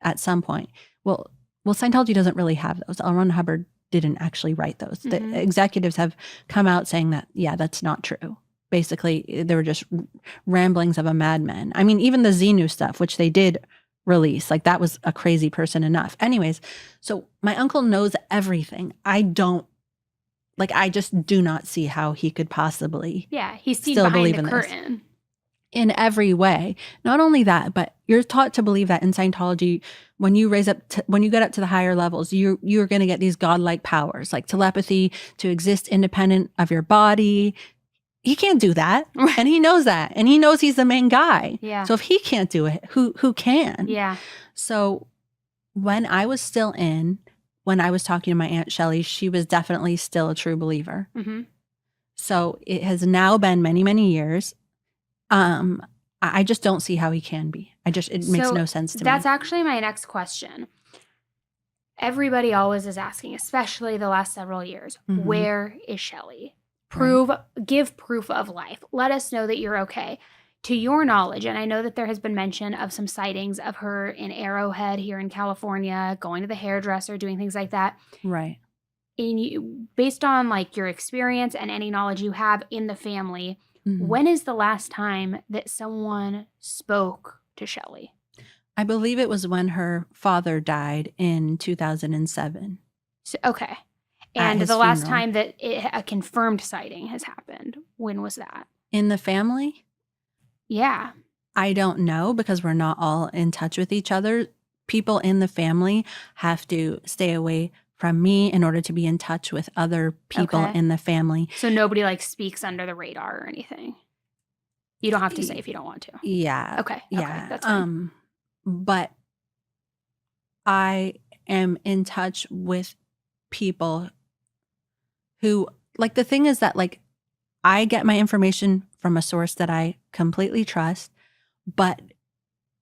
at some point. Well, Scientology doesn't really have those. L. Ron Hubbard didn't actually write those.
Mm-hmm.
The executives have come out saying that, yeah, that's not true. Basically, they were just ramblings of a madman. I mean, even the Xenu stuff, which they did release, like that was a crazy person enough. Anyways, so my uncle knows everything. I just do not see how he could possibly
Yeah, he's seen
still
behind
believe
the
in this.
curtain.
In every way. Not only that, but you're taught to believe that in Scientology, when you when you get up to the higher levels, you're going to get these godlike powers, like telepathy, to exist independent of your body. He can't do that, and he knows that, and he knows he's the main guy.
Yeah.
So if he can't do it, who can?
Yeah.
So when I was when I was talking to my Aunt Shelley, she was definitely still a true believer.
Mm-hmm.
So it has now been many, many years. I just don't see how he can be. It makes no sense to me.
That's actually my next question. Everybody always is asking, especially the last several years,
Mhm.
where is Shelley?
Right.
Give proof of life. Let us know that you're okay. To your knowledge, and I know that there has been mention of some sightings of her in Arrowhead here in California, going to the hairdresser, doing things like that.
Right.
Based on like your experience and any knowledge you have in the family,
Mhm.
when is the last time that someone spoke to Shelley?
I believe it was when her father died in 2007.
So, okay. And
his
the last
funeral.
time that a confirmed sighting has happened, when was that?
In the family?
Yeah.
I don't know, because we're not all in touch with each other. People in the family have to stay away from me in order to be in touch with other people
Okay.
in the family.
So nobody like speaks under the radar or anything. You don't have to say if you don't want to.
Yeah.
Okay.
Yeah.
That's fine.
But I am in touch with people who, like, the thing is that, like, I get my information from a source that I completely trust, but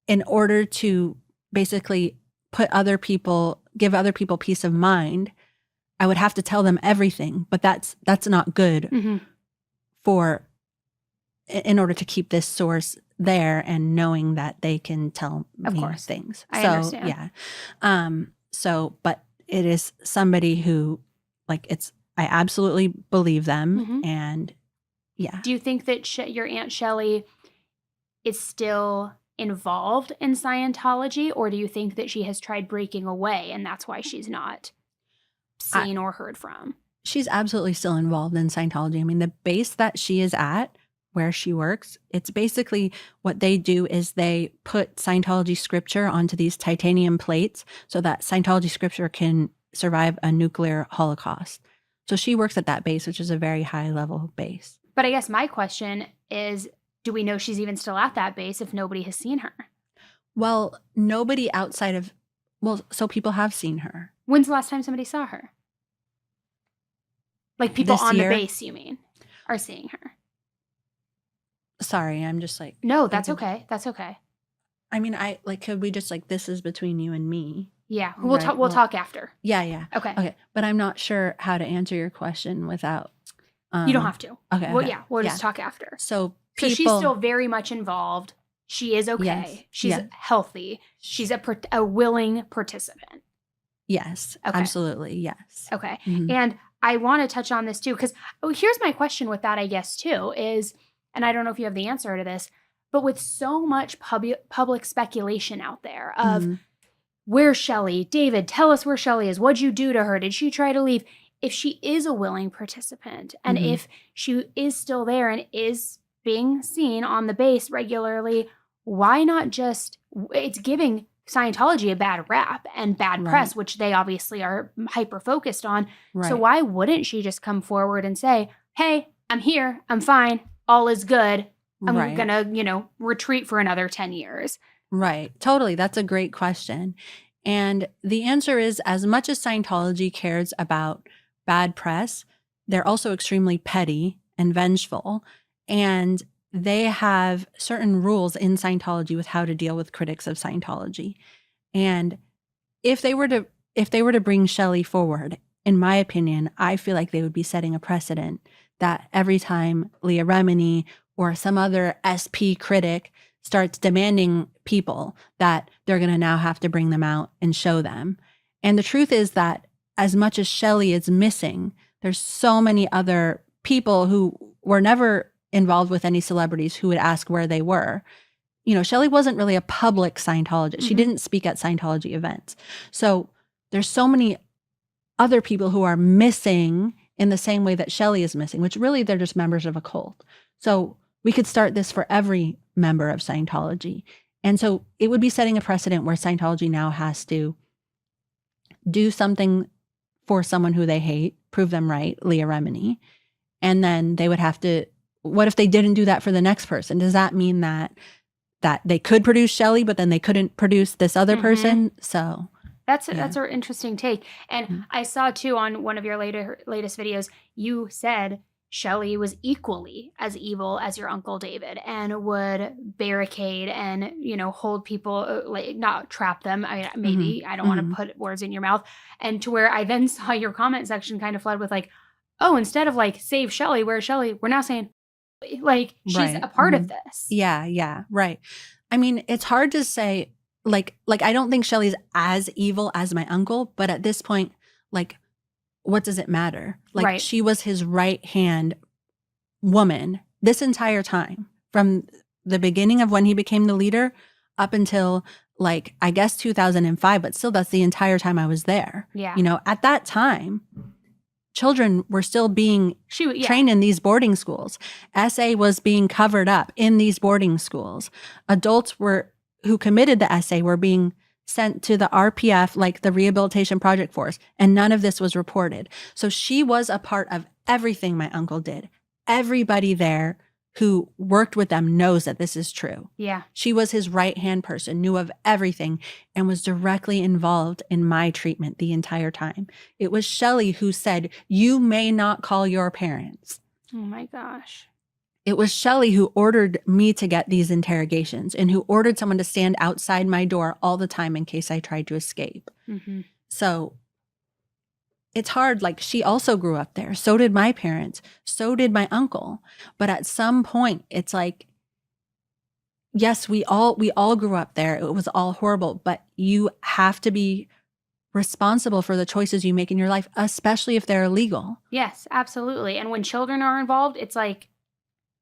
in order to basically give other people peace of mind, I would have to tell them everything, but that's not good
Mhm.
in order to keep this source there and knowing that they can tell
Of
me
course.
things.
I
So,
understand.
yeah. But it is somebody who, like, I absolutely believe them.
Mhm.
And yeah.
Do you think that your Aunt Shelley is still involved in Scientology, or do you think that she has tried breaking away and that's why she's not seen or heard from?
She's absolutely still involved in Scientology. I mean, the base that she is at, where she works, it's basically what they do is they put Scientology scripture onto these titanium plates so that Scientology scripture can survive a nuclear holocaust. So she works at that base, which is a very high level base.
But I guess my question is, do we know she's even still at that base if nobody has seen her?
Well, nobody outside of, so people have seen her.
When's the last time somebody saw her? Like people
This
on
year?
the base, you mean, are seeing her?
Sorry, I'm just like.
No, that's
thinking-
okay. That's okay.
I mean, could we just, like, this is between you and me?
Yeah, we'll
Right,
we'll talk after.
Yeah.
Okay.
Okay. But I'm not sure how to answer your question without.
You don't have to.
Okay.
Well,
okay.
yeah, we'll just talk after.
So
So she's still very much involved. She is okay.
Yes,
She's
yes.
healthy. She's a willing participant.
Yes,
Okay.
absolutely. Yes.
Okay.
Mhm.
And I want to touch on this too, because here's my question with that, I guess, too, is, and I don't know if you have the answer to this, but with so much public speculation out there of
Mhm.
where's Shelley? David, tell us where Shelley is. What'd you do to her? Did she try to leave? If she is a willing participant and
Mhm.
if she is still there and is being seen on the base regularly, why not just, it's giving Scientology a bad rap and bad press, which they obviously are hyper focused on.
Right.
So why wouldn't she just come forward and say, hey, I'm here, I'm fine, all is good. I'm
Right.
gonna, retreat for another 10 years.
Right. Totally. That's a great question. And the answer is, as much as Scientology cares about bad press, they're also extremely petty and vengeful. And they have certain rules in Scientology with how to deal with critics of Scientology. And if they were to bring Shelley forward, in my opinion, I feel like they would be setting a precedent that every time Leah Remini or some other SP critic starts demanding people that they're going to now have to bring them out and show them. And the truth is that as much as Shelley is missing, there's so many other people who were never involved with any celebrities who would ask where they were. You know, Shelley wasn't really a public Scientologist. She didn't speak at Scientology events. So there's so many other people who are missing in the same way that Shelley is missing, which really they're just members of a cult. So we could start this for every member of Scientology. And so it would be setting a precedent where Scientology now has to do something for someone who they hate, prove them right, Leah Remini. And then they would have to, what if they didn't do that for the next person? Does that mean that they could produce Shelley, but then they couldn't produce this other person? So
that's an interesting take. And I saw too on one of your latest videos, you said Shelley was equally as evil as your Uncle David and would barricade and, you know, hold people, like not trap them. I mean, maybe I don't want to put words in your mouth. And to where I then saw your comment section kind of flood with like, oh, instead of like save Shelley, where's Shelley? We're now saying like she's a part of this.
Yeah, right. I mean, it's hard to say like I don't think Shelley's as evil as my uncle, but at this point, like, what does it matter? Like she was his right hand woman this entire time, from the beginning of when he became the leader up until like, I guess 2005, but still that's the entire time I was there.
Yeah.
You know, at that time, children were still being trained in these boarding schools. SA was being covered up in these boarding schools. Adults who committed the SA were being sent to the RPF, like the Rehabilitation Project Force, and none of this was reported. So she was a part of everything my uncle did. Everybody there who worked with them knows that this is true.
Yeah.
She was his right-hand person, knew of everything, and was directly involved in my treatment the entire time. It was Shelley who said, "You may not call your parents."
Oh my gosh.
It was Shelley who ordered me to get these interrogations and who ordered someone to stand outside my door all the time in case I tried to escape. So it's hard. Like, she also grew up there. So did my parents. So did my uncle. But at some point, it's like, yes, we all grew up there. It was all horrible. But you have to be responsible for the choices you make in your life, especially if they're illegal.
Yes, absolutely. And when children are involved, it's like,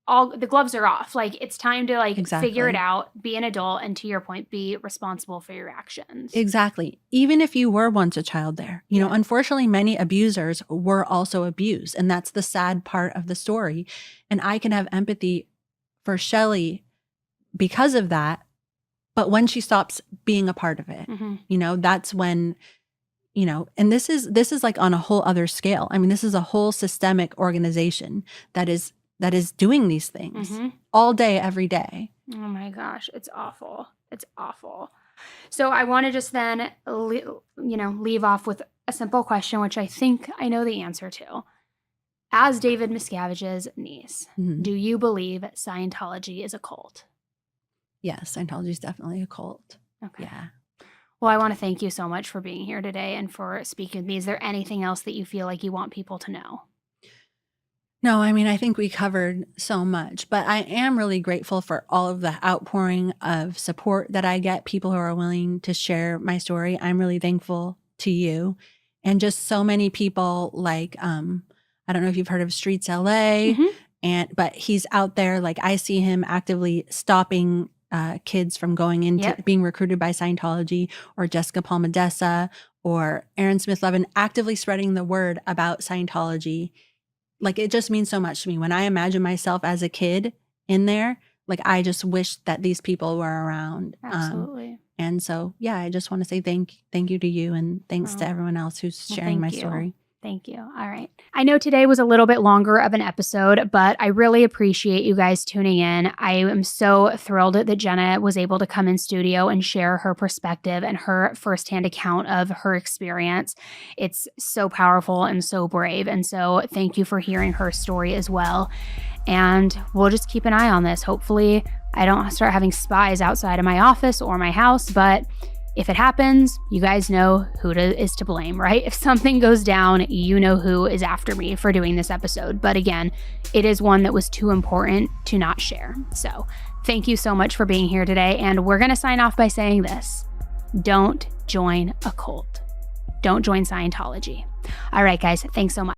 all the gloves are off. Like, it's time to like figure it out, be an adult, and to your point, be responsible for your actions.
Exactly. Even if you were once a child there, you know, unfortunately, many abusers were also abused. And that's the sad part of the story. And I can have empathy for Shelley because of that. But when she stops being a part of it, you know, that's when, you know, and this is like on a whole other scale. I mean, this is a whole systemic organization that is doing these things all day, every day.
Oh my gosh, it's awful. It's awful. So I want to just then, leave off with a simple question, which I think I know the answer to. As David Miscavige's niece, do you believe Scientology is a cult?
Yes, Scientology is definitely a cult.
Okay.
Yeah.
Well, I want to thank you so much for being here today and for speaking with me. Is there anything else that you feel like you want people to know?
No, I mean, I think we covered so much, but I am really grateful for all of the outpouring of support that I get, people who are willing to share my story. I'm really thankful to you. And just so many people, like, I don't know if you've heard of Streets LA, but he's out there. Like, I see him actively stopping kids from going into being recruited by Scientology, or Jessica Palmadessa or Aaron Smith-Levin, actively spreading the word about Scientology. Like, it just means so much to me. When I imagine myself as a kid in there, like, I just wish that these people were around.
Absolutely.
And so, yeah, I just want to say thank you to you, and thanks to everyone else who's sharing my story.
Thank you. All right. I know today was a little bit longer of an episode, but I really appreciate you guys tuning in. I am so thrilled that Jenna was able to come in studio and share her perspective and her firsthand account of her experience. It's so powerful and so brave. And so thank you for hearing her story as well. And we'll just keep an eye on this. Hopefully, I don't start having spies outside of my office or my house, but If it happens, you guys know who is to blame, right? If something goes down, you know who is after me for doing this episode. But again, it is one that was too important to not share. So thank you so much for being here today. And we're going to sign off by saying this: don't join a cult. Don't join Scientology. All right, guys, thanks so much.